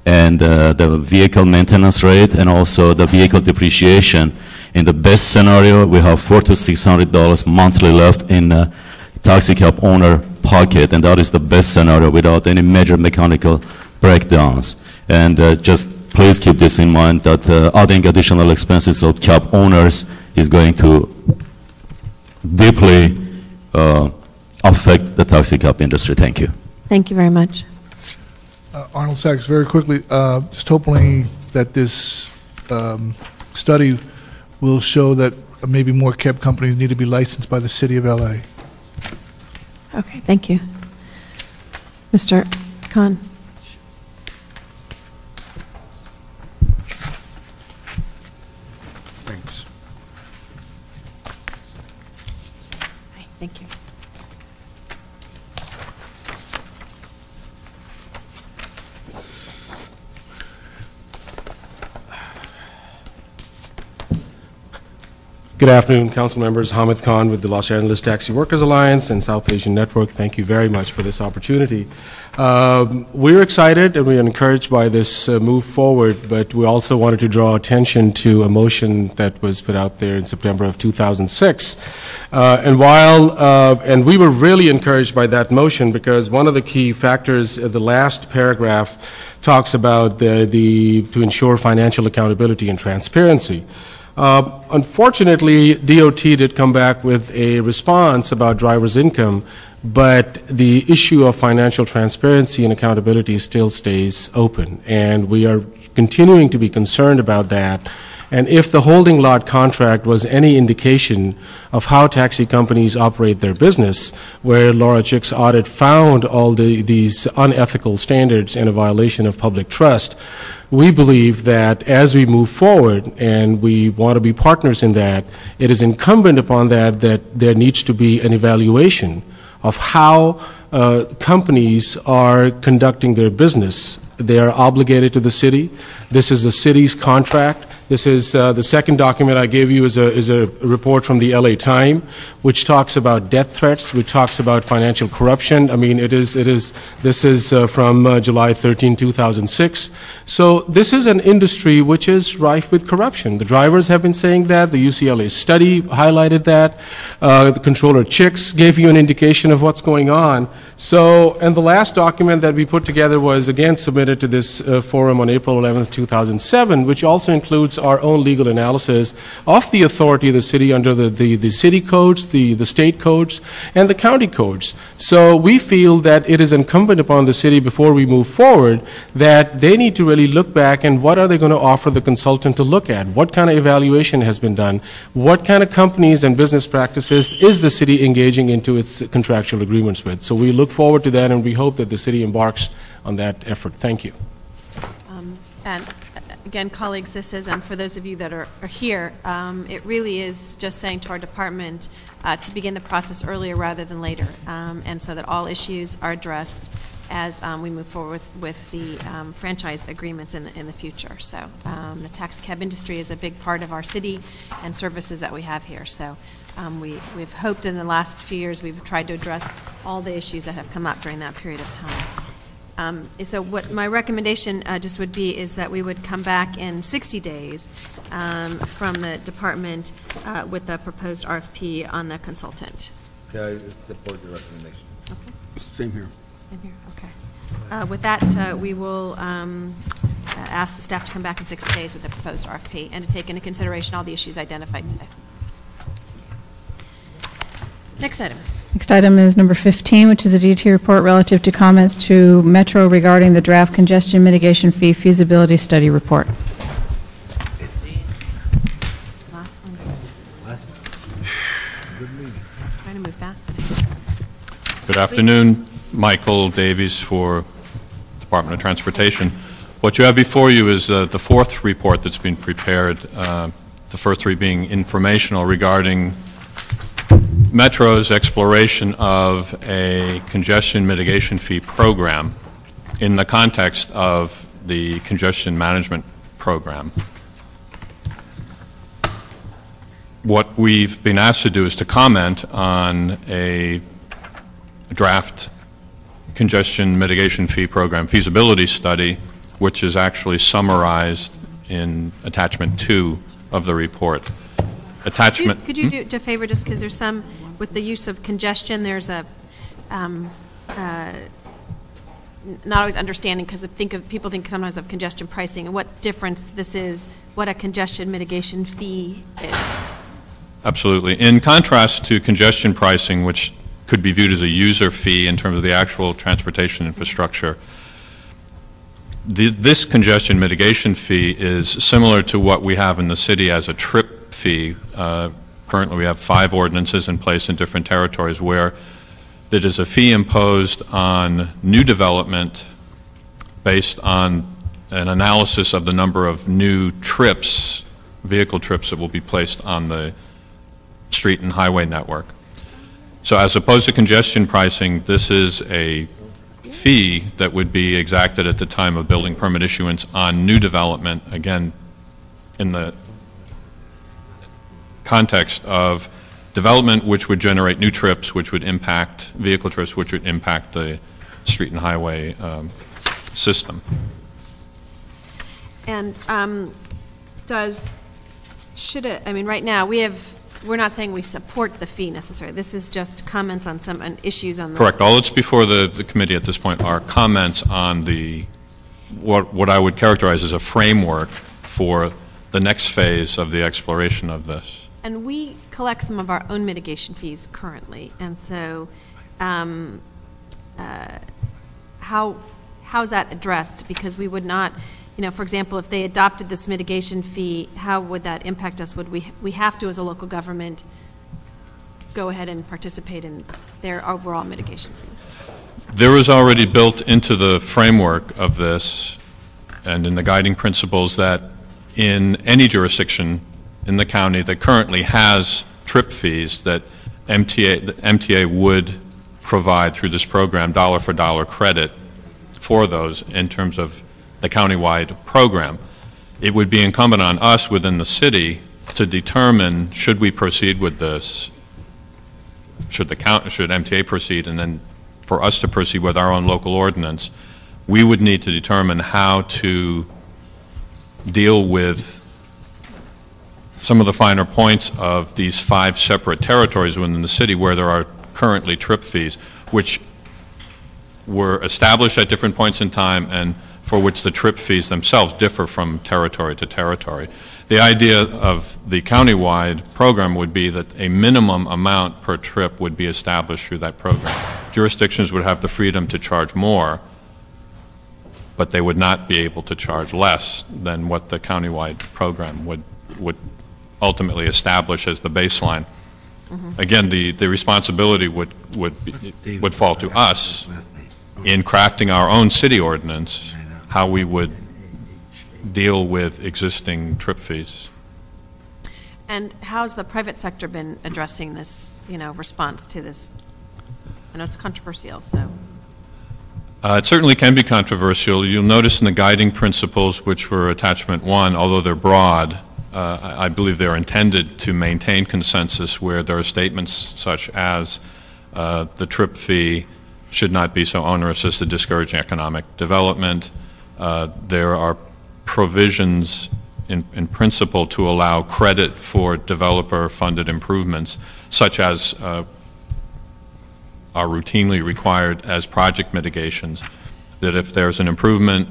and the vehicle maintenance rate and also the vehicle depreciation, in the best scenario, we have $400 to $600 monthly left in taxi cab owner pocket, and that is the best scenario without any major mechanical breakdowns. And just please keep this in mind, that adding additional expenses of cab owners is going to deeply affect the taxi cab industry. Thank you. Thank you very much. Arnold Sachs, very quickly, just hoping that this study will show that maybe more cab companies need to be licensed by the City of LA. Okay, thank you. Mr. Khan. Thanks. Hi, thank you. Good afternoon, council members. Hamid Khan with the Los Angeles Taxi Workers Alliance and South Asian Network. Thank you very much for this opportunity. We're excited and we're encouraged by this move forward, but we also wanted to draw attention to a motion that was put out there in September of 2006. And we were really encouraged by that motion because one of the key factors, the last paragraph talks about to ensure financial accountability and transparency. Unfortunately, DOT did come back with a response about drivers' income, but the issue of financial transparency and accountability still stays open, and we are continuing to be concerned about that. And if the holding lot contract was any indication of how taxi companies operate their business, where Laura Chick's audit found all these unethical standards and a violation of public trust, we believe that as we move forward, and we want to be partners in that, it is incumbent upon that there needs to be an evaluation of how companies are conducting their business. They are obligated to the city. This is the city's contract. This is the second document I gave you is a report from the LA Times, which talks about death threats, which talks about financial corruption. I mean, this is from July 13, 2006. So this is an industry which is rife with corruption. The drivers have been saying that. The UCLA study highlighted that. The Controller Chicks gave you an indication of what's going on. So, and the last document that we put together was again submitted to this forum on April 11, 2007, which also includes our own legal analysis of the authority of the city under the city codes, the state codes, and the county codes. So we feel that it is incumbent upon the city before we move forward that they need to really look back and what are they going to offer the consultant to look at? What kind of evaluation has been done? What kind of companies and business practices is the city engaging into its contractual agreements with? So we look forward to that and we hope that the city embarks on that effort. Thank you. And again, colleagues, this is, for those of you that are here, it really is just saying to our department to begin the process earlier rather than later, and so that all issues are addressed as we move forward with the franchise agreements in the future. So the taxi cab industry is a big part of our city and services that we have here. So we've hoped in the last few years we've tried to address all the issues that have come up during that period of time. So what my recommendation just would be is that we would come back in 60 days from the department with the proposed RFP on the consultant. Okay, I support the recommendation. Okay. Same here. Same here, okay. With that, we will ask the staff to come back in 60 days with the proposed RFP and to take into consideration all the issues identified today. Next item. Next item is number 15, which is a DT report relative to comments to Metro regarding the draft congestion mitigation fee feasibility study report. Last one. Trying to move fast. Good afternoon. Michael Davies for Department of Transportation. What you have before you is the fourth report that's been prepared, the first three being informational regarding Metro's exploration of a congestion mitigation fee program in the context of the congestion management program. What we've been asked to do is to comment on a draft congestion mitigation fee program feasibility study, which is actually summarized in attachment 2 of the report. Attachment. Could you do a favor, just because there's some, with the use of congestion, there's a not always understanding, because people think sometimes of congestion pricing and what difference this is, what a congestion mitigation fee is. Absolutely. In contrast to congestion pricing, which could be viewed as a user fee in terms of the actual transportation infrastructure, this congestion mitigation fee is similar to what we have in the city as a trip fee. Currently we have 5 ordinances in place in different territories where it is a fee imposed on new development based on an analysis of the number of new trips, vehicle trips that will be placed on the street and highway network. So as opposed to congestion pricing, this is a fee that would be exacted at the time of building permit issuance on new development, again, in the context of development which would generate new trips, which would impact vehicle trips, which would impact the street and highway system. And right now we're not saying we support the fee necessarily. This is just comments on some issues on the... Correct. All that's before the committee at this point are comments on what I would characterize as a framework for the next phase of the exploration of this. And we collect some of our own mitigation fees currently, and so how's that addressed? Because we would not, for example, if they adopted this mitigation fee, how would that impact us? Would we have to, as a local government, go ahead and participate in their overall mitigation fee? There is already built into the framework of this and in the guiding principles that in any jurisdiction in the county that currently has trip fees that MTA would provide through this program dollar for dollar credit for those in terms of the countywide program. It would be incumbent on us within the city to determine should we proceed with this, should MTA proceed, and then for us to proceed with our own local ordinance, we would need to determine how to deal with some of the finer points of these 5 separate territories within the city where there are currently trip fees, which were established at different points in time and for which the trip fees themselves differ from territory to territory. The idea of the countywide program would be that a minimum amount per trip would be established through that program. Jurisdictions would have the freedom to charge more, but they would not be able to charge less than what the countywide program would ultimately establish as the baseline. Mm-hmm. Again, the responsibility would fall to us in crafting our own city ordinance, how we would deal with existing trip fees. And how's the private sector been addressing this, response to this? I know it's controversial, so. It certainly can be controversial. You'll notice in the guiding principles, which were attachment 1, although they're broad, I believe they're intended to maintain consensus where there are statements such as the trip fee should not be so onerous as to discourage economic development. There are provisions in principle to allow credit for developer-funded improvements, such as are routinely required as project mitigations, that if there's an improvement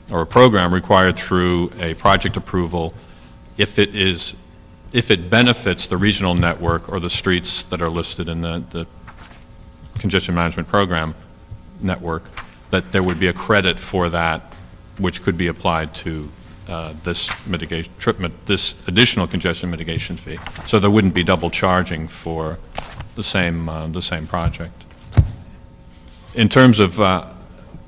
or a program required through a project approval, if it benefits the regional network or the streets that are listed in the congestion management program network, that there would be a credit for that, which could be applied to this additional congestion mitigation fee. So there wouldn't be double charging for the same project. In terms of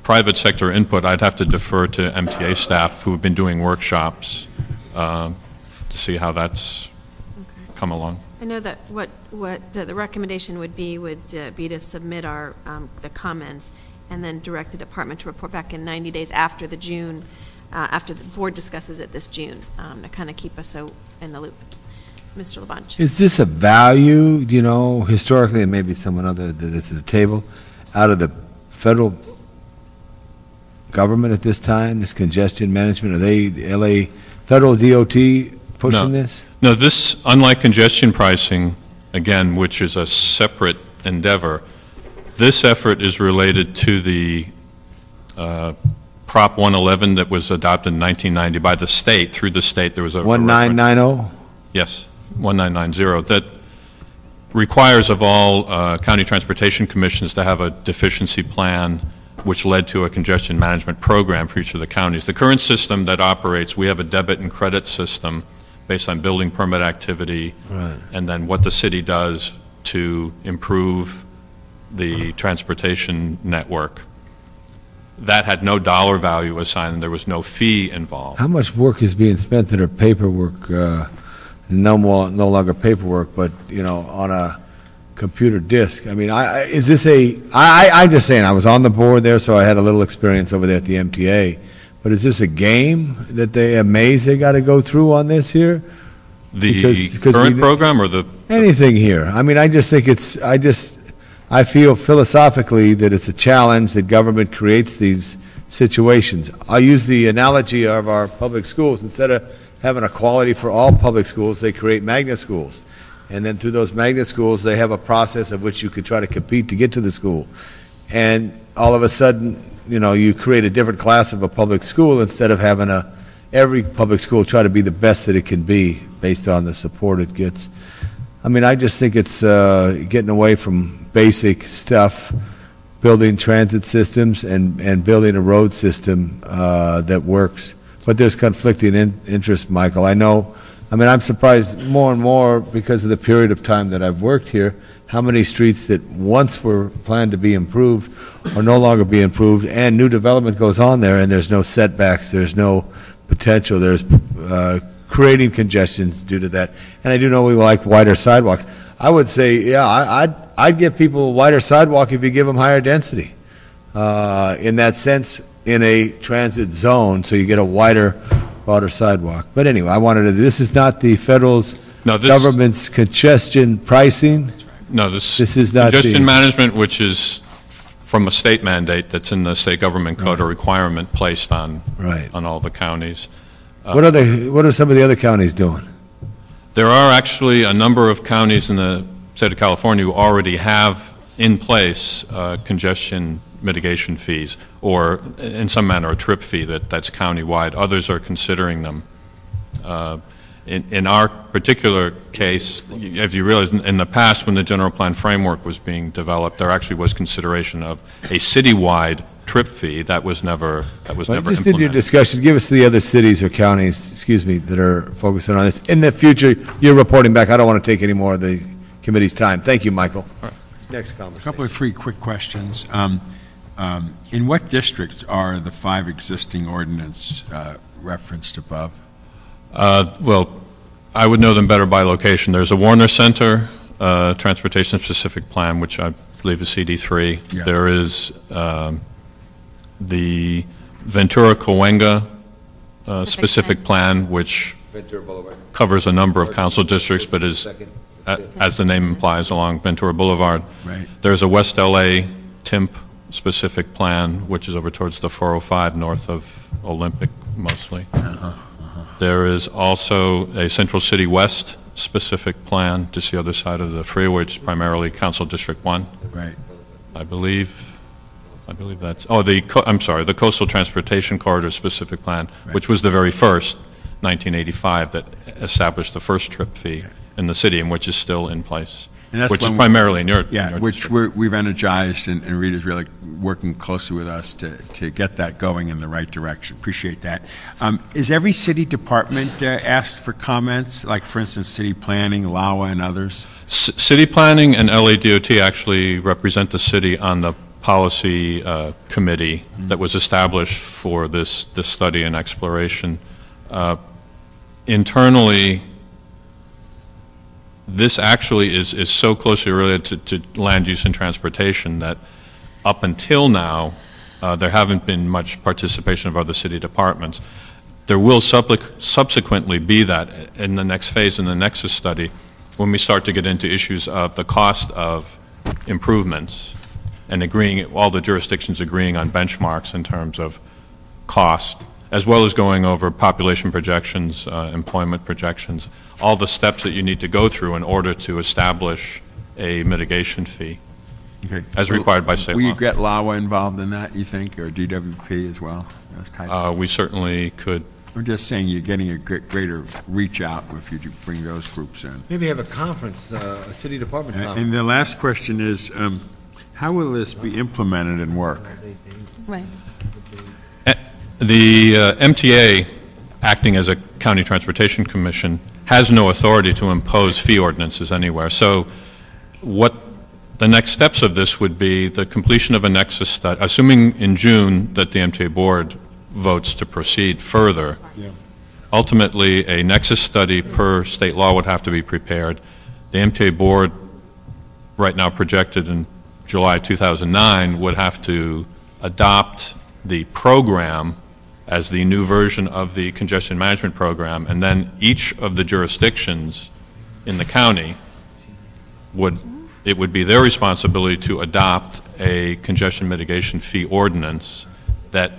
private sector input, I'd have to defer to MTA staff who have been doing workshops to see how that's come along. I know that what the recommendation would be to submit our the comments and then direct the department to report back in 90 days after the June, after the board discusses it this June, to kind of keep us in the loop. Mr. LaBonch. Is this a value, historically, and maybe someone other that's at the table, out of the federal government at this time, this congestion management? Are they, LA federal DOT, pushing this? No, this, unlike congestion pricing, again, which is a separate endeavor, this effort is related to the Prop 111 that was adopted in 1990 by the state. Through the state, there was a 1990? Yes, 1990, that requires of all county transportation commissions to have a deficiency plan, which led to a congestion management program for each of the counties. The current system that operates, we have a debit and credit system based on building permit activity, right, and then what the city does to improve the transportation network. That had no dollar value assigned, and there was no fee involved. How much work is being spent that are paperwork, no longer paperwork, but, on a computer disk? I mean, is this I'm just saying, I was on the board there, so I had a little experience over there at the MTA, but is this a game that a maze they got to go through on this here? The current program or anything here? I mean, I just think I feel philosophically that it's a challenge that government creates these situations. I'll use the analogy of our public schools. Instead of having equality for all public schools, they create magnet schools. And then through those magnet schools, they have a process of which you could try to compete to get to the school. And all of a sudden, you create a different class of a public school instead of having every public school try to be the best that it can be based on the support it gets. I mean, I just think it's getting away from basic stuff, building transit systems and building a road system that works. But there's conflicting interest, Michael. I'm surprised more and more because of the period of time that I've worked here, how many streets that once were planned to be improved are no longer being improved, and new development goes on there, and there's no setbacks, there's no potential, there's creating congestions due to that. And I do know we like wider sidewalks. I would say, yeah, I'd give people a wider sidewalk if you give them higher density. In that sense, in a transit zone, so you get a broader sidewalk. But anyway, this is not the government's congestion pricing. No, this is not congestion management, which is from a state mandate that's in the state government code, a requirement placed on all the counties. What are some of the other counties doing? There are actually a number of counties in the state of California who already have in place congestion mitigation fees, or in some manner a trip fee that's countywide. Others are considering them. In our particular case, as you realize, in the past when the general plan framework was being developed, there actually was consideration of a citywide trip fee. That was never implemented. Just in your discussion, give us the other cities or counties, that are focusing on this. In the future, you're reporting back. I don't want to take any more of the committee's time. Thank you, Michael. All right. Next conversation. A couple of 3 quick questions. In what districts are the 5 existing ordinance referenced above? Well, I would know them better by location. There's a Warner Center transportation-specific plan, which I believe is CD3. Yeah. There is the Ventura-Cahuenga specific plan, which covers a number of council districts, but is, as the name implies, along Ventura Boulevard. Right. There's a West LA TIMP specific plan, which is over towards the 405 north of Olympic, mostly. There is also a Central City West specific plan, just the other side of the freeway, which is primarily Council District 1. Right. I believe that's, the Coastal Transportation Corridor specific plan, which was the very first, 1985, that established the first trip fee in the city, and which is still in place, which is primarily in your which we've energized, and Rita's really working closely with us to get that going in the right direction. Appreciate that. Is every city department asked for comments, like, for instance, city planning, LAWA, and others? City planning and LADOT actually represent the city on the policy committee that was established for this study and exploration. Internally, this actually is so closely related to land use and transportation that up until now, there haven't been much participation of other city departments. There will subsequently be that in the next phase, in the Nexus study, when we start to get into issues of the cost of improvements and all the jurisdictions agreeing on benchmarks in terms of cost, as well as going over population projections, employment projections, all the steps that you need to go through in order to establish a mitigation fee, as required by state law. Will you get LAWA involved in that, you think, or DWP as well? We certainly could. I'm just saying you're getting a greater reach out if you bring those groups in. Maybe have a conference, a city department conference. And the last question is, how will this be implemented and work? Right. The MTA, acting as a county transportation commission, has no authority to impose fee ordinances anywhere. So what the next steps of this would be the completion of a Nexus study, assuming in June that the MTA board votes to proceed further. Yeah. Ultimately, a Nexus study per state law would have to be prepared. The MTA board, right now projected in July 2009, would have to adopt the program as the new version of the congestion management program, and then each of the jurisdictions in the county it would be their responsibility to adopt a congestion mitigation fee ordinance that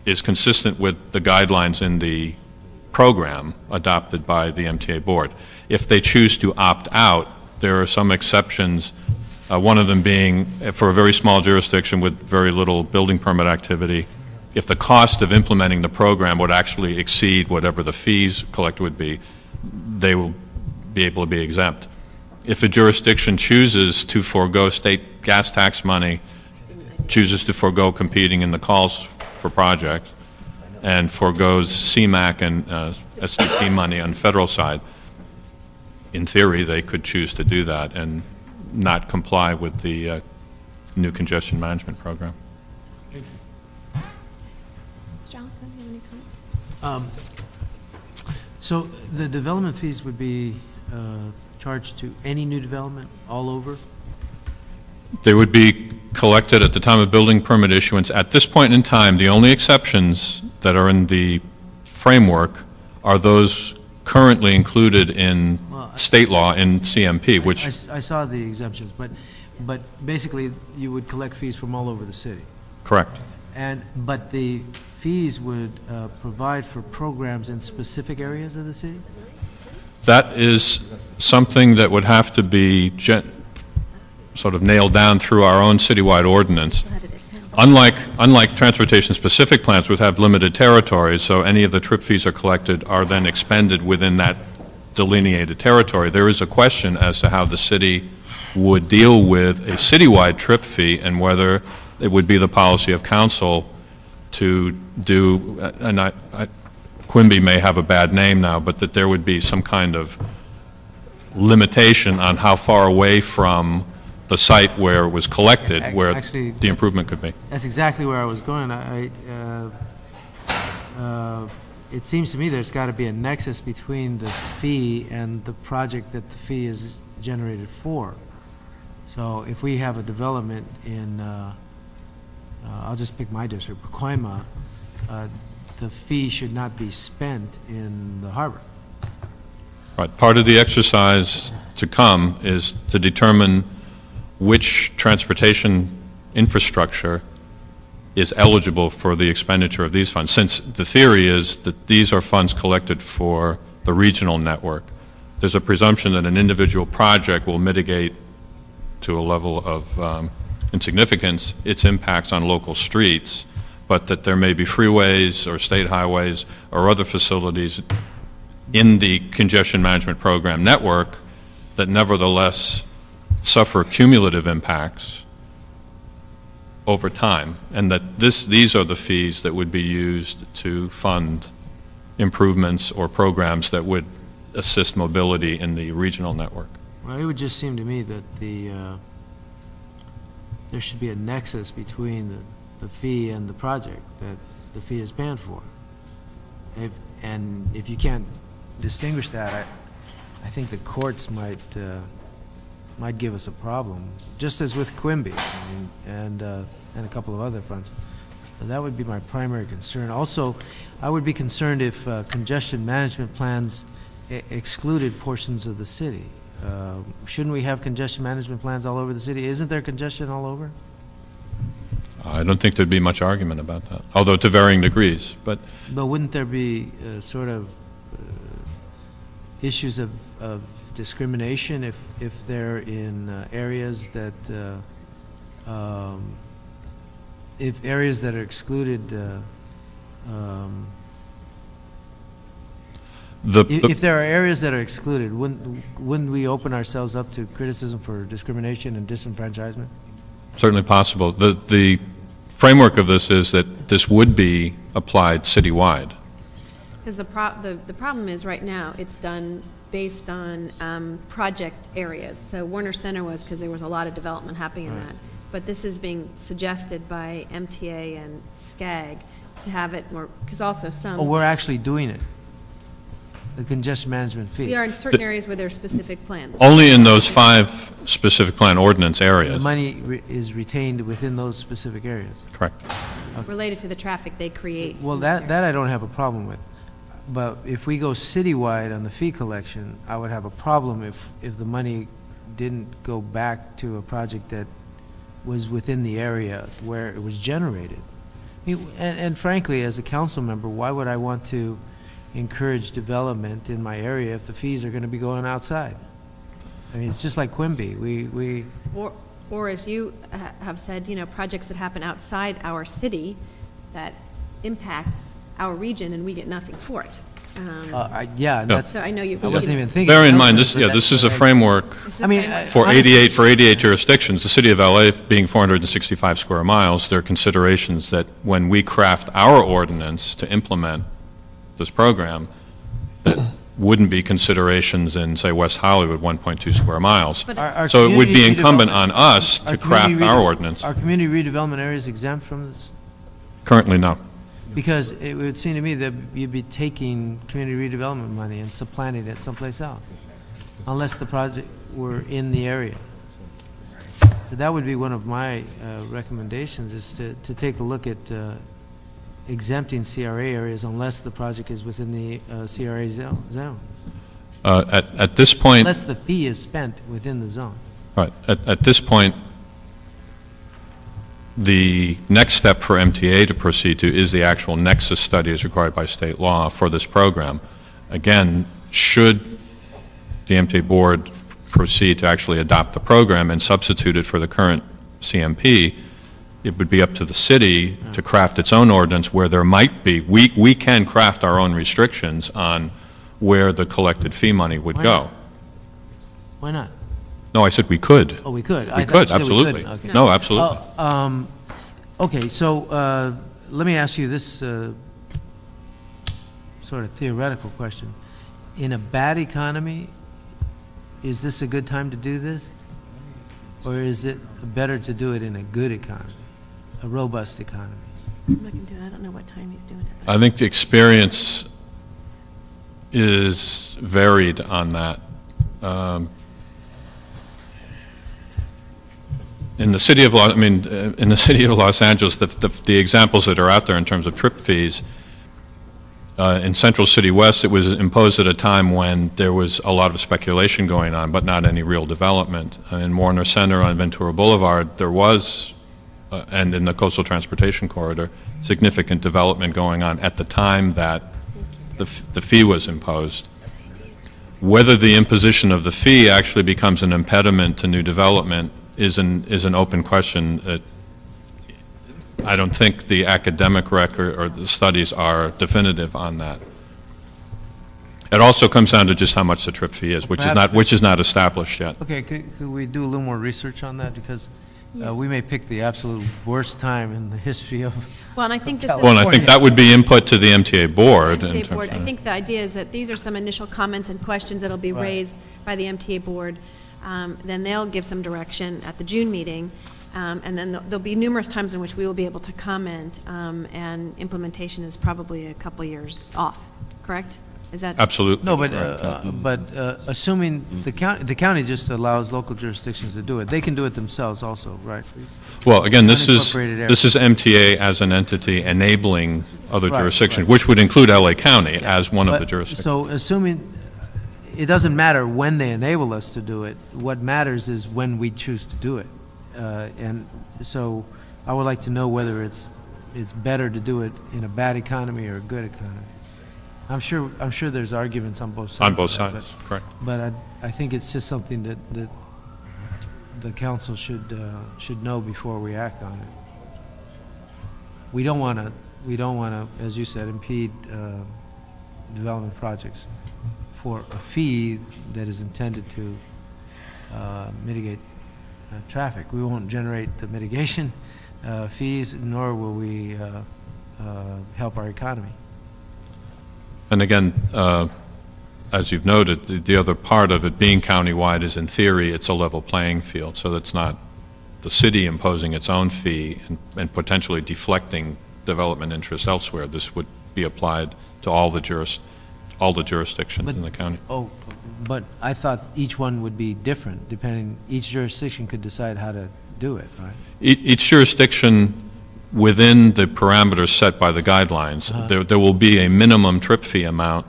is consistent with the guidelines in the program adopted by the MTA board. If they choose to opt out, there are some exceptions, one of them being for a very small jurisdiction with very little building permit activity, if the cost of implementing the program would actually exceed whatever the fees collected would be, they will be able to be exempt. If a jurisdiction chooses to forego state gas tax money, chooses to forego competing in the calls for projects, and forgoes CMAQ and SDP money on the federal side, in theory, they could choose to do that and not comply with the new congestion management program. Jonathan, do you have any comments? So the development fees would be charged to any new development all over? They would be collected at the time of building permit issuance. At this point in time, the only exceptions that are in the framework are those currently included in state law in CMP, which... I saw the exemptions, but basically you would collect fees from all over the city. Correct. But the fees would provide for programs in specific areas of the city? That is something that would have to be sort of nailed down through our own citywide ordinance. Unlike transportation-specific plans which have limited territories, so any of the trip fees are collected are then expended within that delineated territory. There is a question as to how the city would deal with a citywide trip fee and whether it would be the policy of council to do, and Quimby may have a bad name now, but that there would be some kind of limitation on how far away from the site where it was collected, where Actually, the improvement could be. That's exactly where I was going. it seems to me there's got to be a nexus between the fee and the project that the fee is generated for. So if we have a development in, I'll just pick my district, Pacoima, the fee should not be spent in the harbor. Right. Part of the exercise to come is to determine which transportation infrastructure is eligible for the expenditure of these funds, since the theory is that these are funds collected for the regional network. There's a presumption that an individual project will mitigate to a level of insignificance its impacts on local streets, but that there may be freeways or state highways or other facilities in the congestion management program network that nevertheless suffer cumulative impacts over time, and that these are the fees that would be used to fund improvements or programs that would assist mobility in the regional network. Well, it would just seem to me that there should be a nexus between the fee and the project that the fee is paying for. If you can't distinguish that, I think the courts might give us a problem, just as with Quimby and a couple of other fronts. So that would be my primary concern. Also, I would be concerned if congestion management plans excluded portions of the city. Shouldn't we have congestion management plans all over the city? Isn't there congestion all over? I don't think there'd be much argument about that, although to varying degrees. But wouldn't there be sort of issues of discrimination if they're in areas that if areas that are excluded if there are areas that are excluded, wouldn't we open ourselves up to criticism for discrimination and disenfranchisement? Certainly possible. The framework of this is that this would be applied citywide. Because the problem is right now it's done based on project areas. So Warner Center was because there was a lot of development happening in that. But this is being suggested by MTA and SCAG to have it more, because also some... Oh, we're actually doing it. The congestion management fee. We are in certain areas where there are specific plans. Only in those 5 specific plan ordinance areas. The money is retained within those specific areas. Correct. Related to the traffic they create. Well, that I don't have a problem with. But if we go citywide on the fee collection, I would have a problem if the money didn't go back to a project that was within the area where it was generated. And frankly, as a council member, why would I want to encourage development in my area if the fees are going to be going outside? I mean, it's just like Quimby. Or as you have said, projects that happen outside our city that impact our region and we get nothing for it. So I know you. I wasn't even thinking. Bear in mind, this is a framework. For 88 jurisdictions, the city of LA being 465 square miles, there are considerations that when we craft our ordinance to implement this program, that wouldn't be considerations in, say, West Hollywood, 1.2 square miles. So it would be incumbent on us to craft our ordinance. Are community redevelopment areas exempt from this? Currently, no. Because it would seem to me that you'd be taking community redevelopment money and supplanting it someplace else, unless the project were in the area. So that would be one of my recommendations, is to take a look at exempting CRA areas unless the project is within the CRA zone. At this point... Unless the fee is spent within the zone. Right. At this point, the next step for MTA to proceed to is the actual nexus study as required by state law for this program. Again, should the MTA board proceed to actually adopt the program and substitute it for the current CMP, it would be up to the city to craft its own ordinance where there might be. We can craft our own restrictions on where the collected fee money would go. Why not? No, I said we could. Oh, we could. We could, absolutely. Okay. No, absolutely. Okay, so let me ask you this sort of theoretical question. In a bad economy, is this a good time to do this? Or is it better to do it in a good economy, a robust economy? I'm looking to, I don't know what time he's doing it. I think the experience is varied on that. In the city of in the city of Los Angeles, the examples that are out there in terms of trip fees, in Central City West, it was imposed at a time when there was a lot of speculation going on, but not any real development. In Warner Center on Ventura Boulevard, there was, and in the Coastal Transportation Corridor, significant development going on at the time that the fee was imposed. Whether the imposition of the fee actually becomes an impediment to new development is an open question. I don't think the academic record or the studies are definitive on that. It also comes down to just how much the trip fee is, which is not established yet. Okay, could we do a little more research on that, because we may pick the absolute worst time in the history of. Well, and I think this is. Well, and I think that would be input to the MTA board. I think the idea is that these are some initial comments and questions that will be raised by the MTA board. Then they'll give some direction at the June meeting, and then there'll be numerous times in which we will be able to comment, and implementation is probably a couple years off, correct? Is that absolutely? No, but assuming the county just allows local jurisdictions to do it, they can do it themselves also, right? Well, again, this is MTA as an entity enabling other jurisdictions, which would include LA County as one of the jurisdictions. So assuming it doesn't matter when they enable us to do it, what matters is when we choose to do it. And so I would like to know whether it's better to do it in a bad economy or a good economy. I'm sure there's arguments on both sides. On both sides, correct. But I think it's just something that the council should know before we act on it. We don't want to, as you said, impede development projects for a fee that is intended to mitigate traffic. We won't generate the mitigation fees, nor will we help our economy. And again, as you've noted, the other part of it being countywide is, in theory, it's a level playing field. So that's not the city imposing its own fee and potentially deflecting development interests elsewhere. This would be applied to all the jurisdictions in the county. Oh, but I thought each one would be different, depending. Each jurisdiction could decide how to do it, right? Each jurisdiction, within the parameters set by the guidelines, there will be a minimum trip fee amount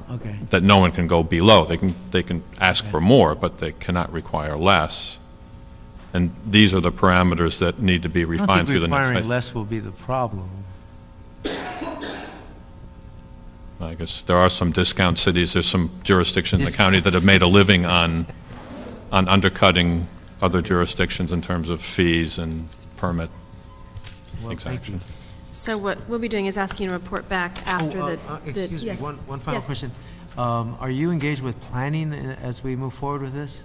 that no one can go below. They can ask for more, but they cannot require less. And these are the parameters that need to be refined through the next phase. Requiring less will be the problem. I guess there are some discount cities. There's some jurisdictions in the county that have made a living on undercutting other jurisdictions in terms of fees and permit. Exactly. So what we'll be doing is asking you to report back after excuse me, one final question. Are you engaged with planning as we move forward with this?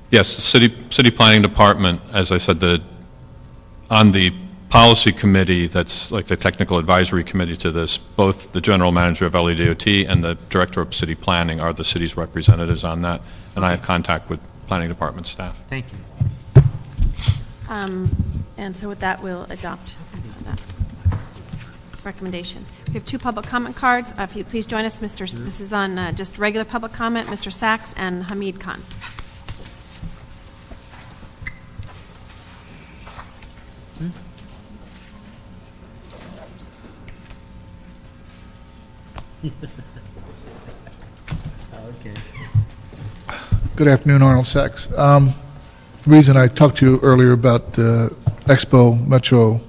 Yes, the city planning department, as I said, on the policy committee that's like the technical advisory committee to this, both the general manager of LEDOT and the director of city planning are the city's representatives on that, and I have contact with planning department staff. Thank you. And so with that, we'll adopt that recommendation. We have 2 public comment cards. If you please join us, this is on just regular public comment, Mr. Sachs and Hamid Khan. Okay. Good afternoon, Arnold Sachs. The reason I talked to you earlier about the Expo Metro,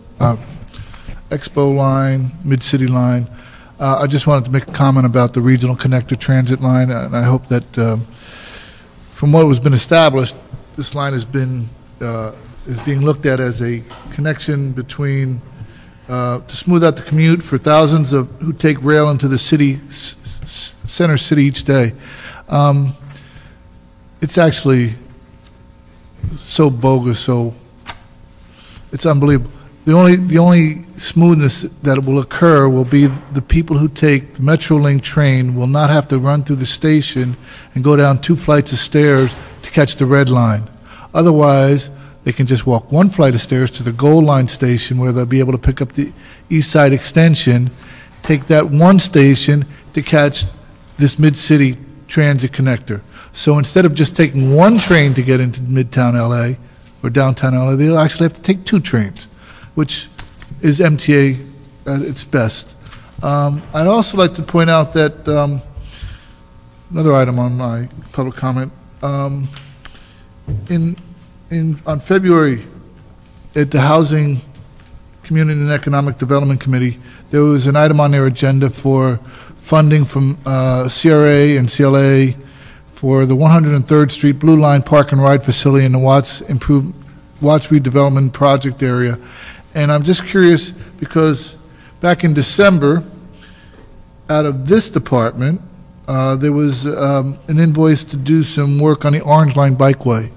Expo line, Mid-City line, I just wanted to make a comment about the regional connector transit line, and I hope that from what has been established, this line has been is being looked at as a connection between to smooth out the commute for thousands of who take rail into the city, center city each day. It's actually so bogus, so it's unbelievable. The only smoothness that will occur will be the people who take the Metrolink train will not have to run through the station and go down 2 flights of stairs to catch the red line. Otherwise, they can just walk one flight of stairs to the Gold Line station where they'll be able to pick up the East Side Extension, take that one station to catch this mid-city transit connector. So instead of just taking one train to get into Midtown LA or downtown LA, they'll actually have to take two trains, which is MTA at its best. I'd also like to point out that another item on my public comment. On February, at the Housing, Community and Economic Development Committee, there was an item on their agenda for funding from CRA and CLA for the 103rd Street Blue Line Park and Ride Facility in the Watts redevelopment project area. And I'm just curious because back in December, out of this department, there was an invoice to do some work on the Orange Line Bikeway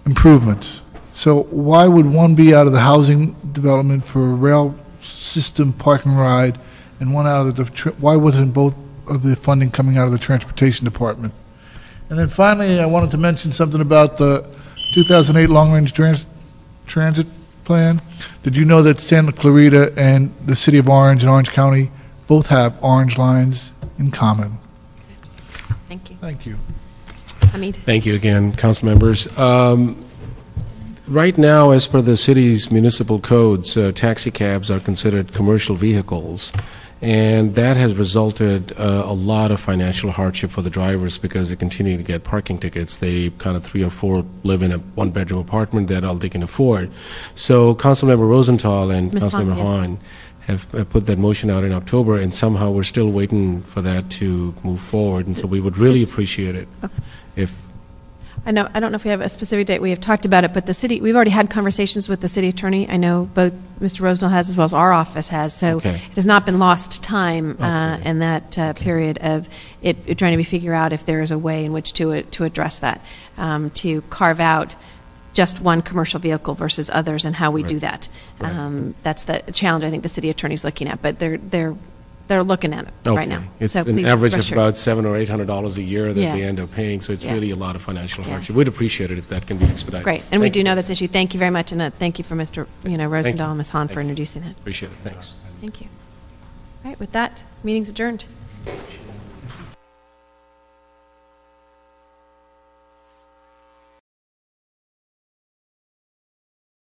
improvements. So why would one be out of the housing development for a rail system park and ride, and one out of the, why wasn't both of the funding coming out of the transportation department? And then finally, I wanted to mention something about the 2008 long-range transit plan. Did you know that Santa Clarita and the city of Orange and Orange County both have orange lines in common? Thank you. Thank you. Hamid. Thank you again, council members. Right now, as per the city's municipal codes, taxi cabs are considered commercial vehicles, and that has resulted a lot of financial hardship for the drivers because they continue to get parking tickets. They kind of 3 or 4 live in a one-bedroom apartment that all they can afford. So Councilmember Rosenthal and Councilmember Hahn have put that motion out in October, and somehow we're still waiting for that to move forward, and so we would really appreciate it if. I don't know if we have a specific date. We have talked about it, but the city, we've already had conversations with the city attorney. I know both Mr. Rosenthal has as well as our office has, so it has not been lost time in that period of it trying to figure out if there is a way in which to address that, to carve out just one commercial vehicle versus others and how we do that. That's the challenge I think the city attorney is looking at, but they're looking at it right now. It's so an average of about $700 or $800 a year that they end up paying, so it's really a lot of financial hardship. We'd appreciate it if that can be expedited. Great, and we do know that's an issue. Thank you very much, and thank you for Mr. Rosendahl and Ms. Hahn for introducing it. Appreciate it. Thanks. Thank you. All right, with that, meeting's adjourned.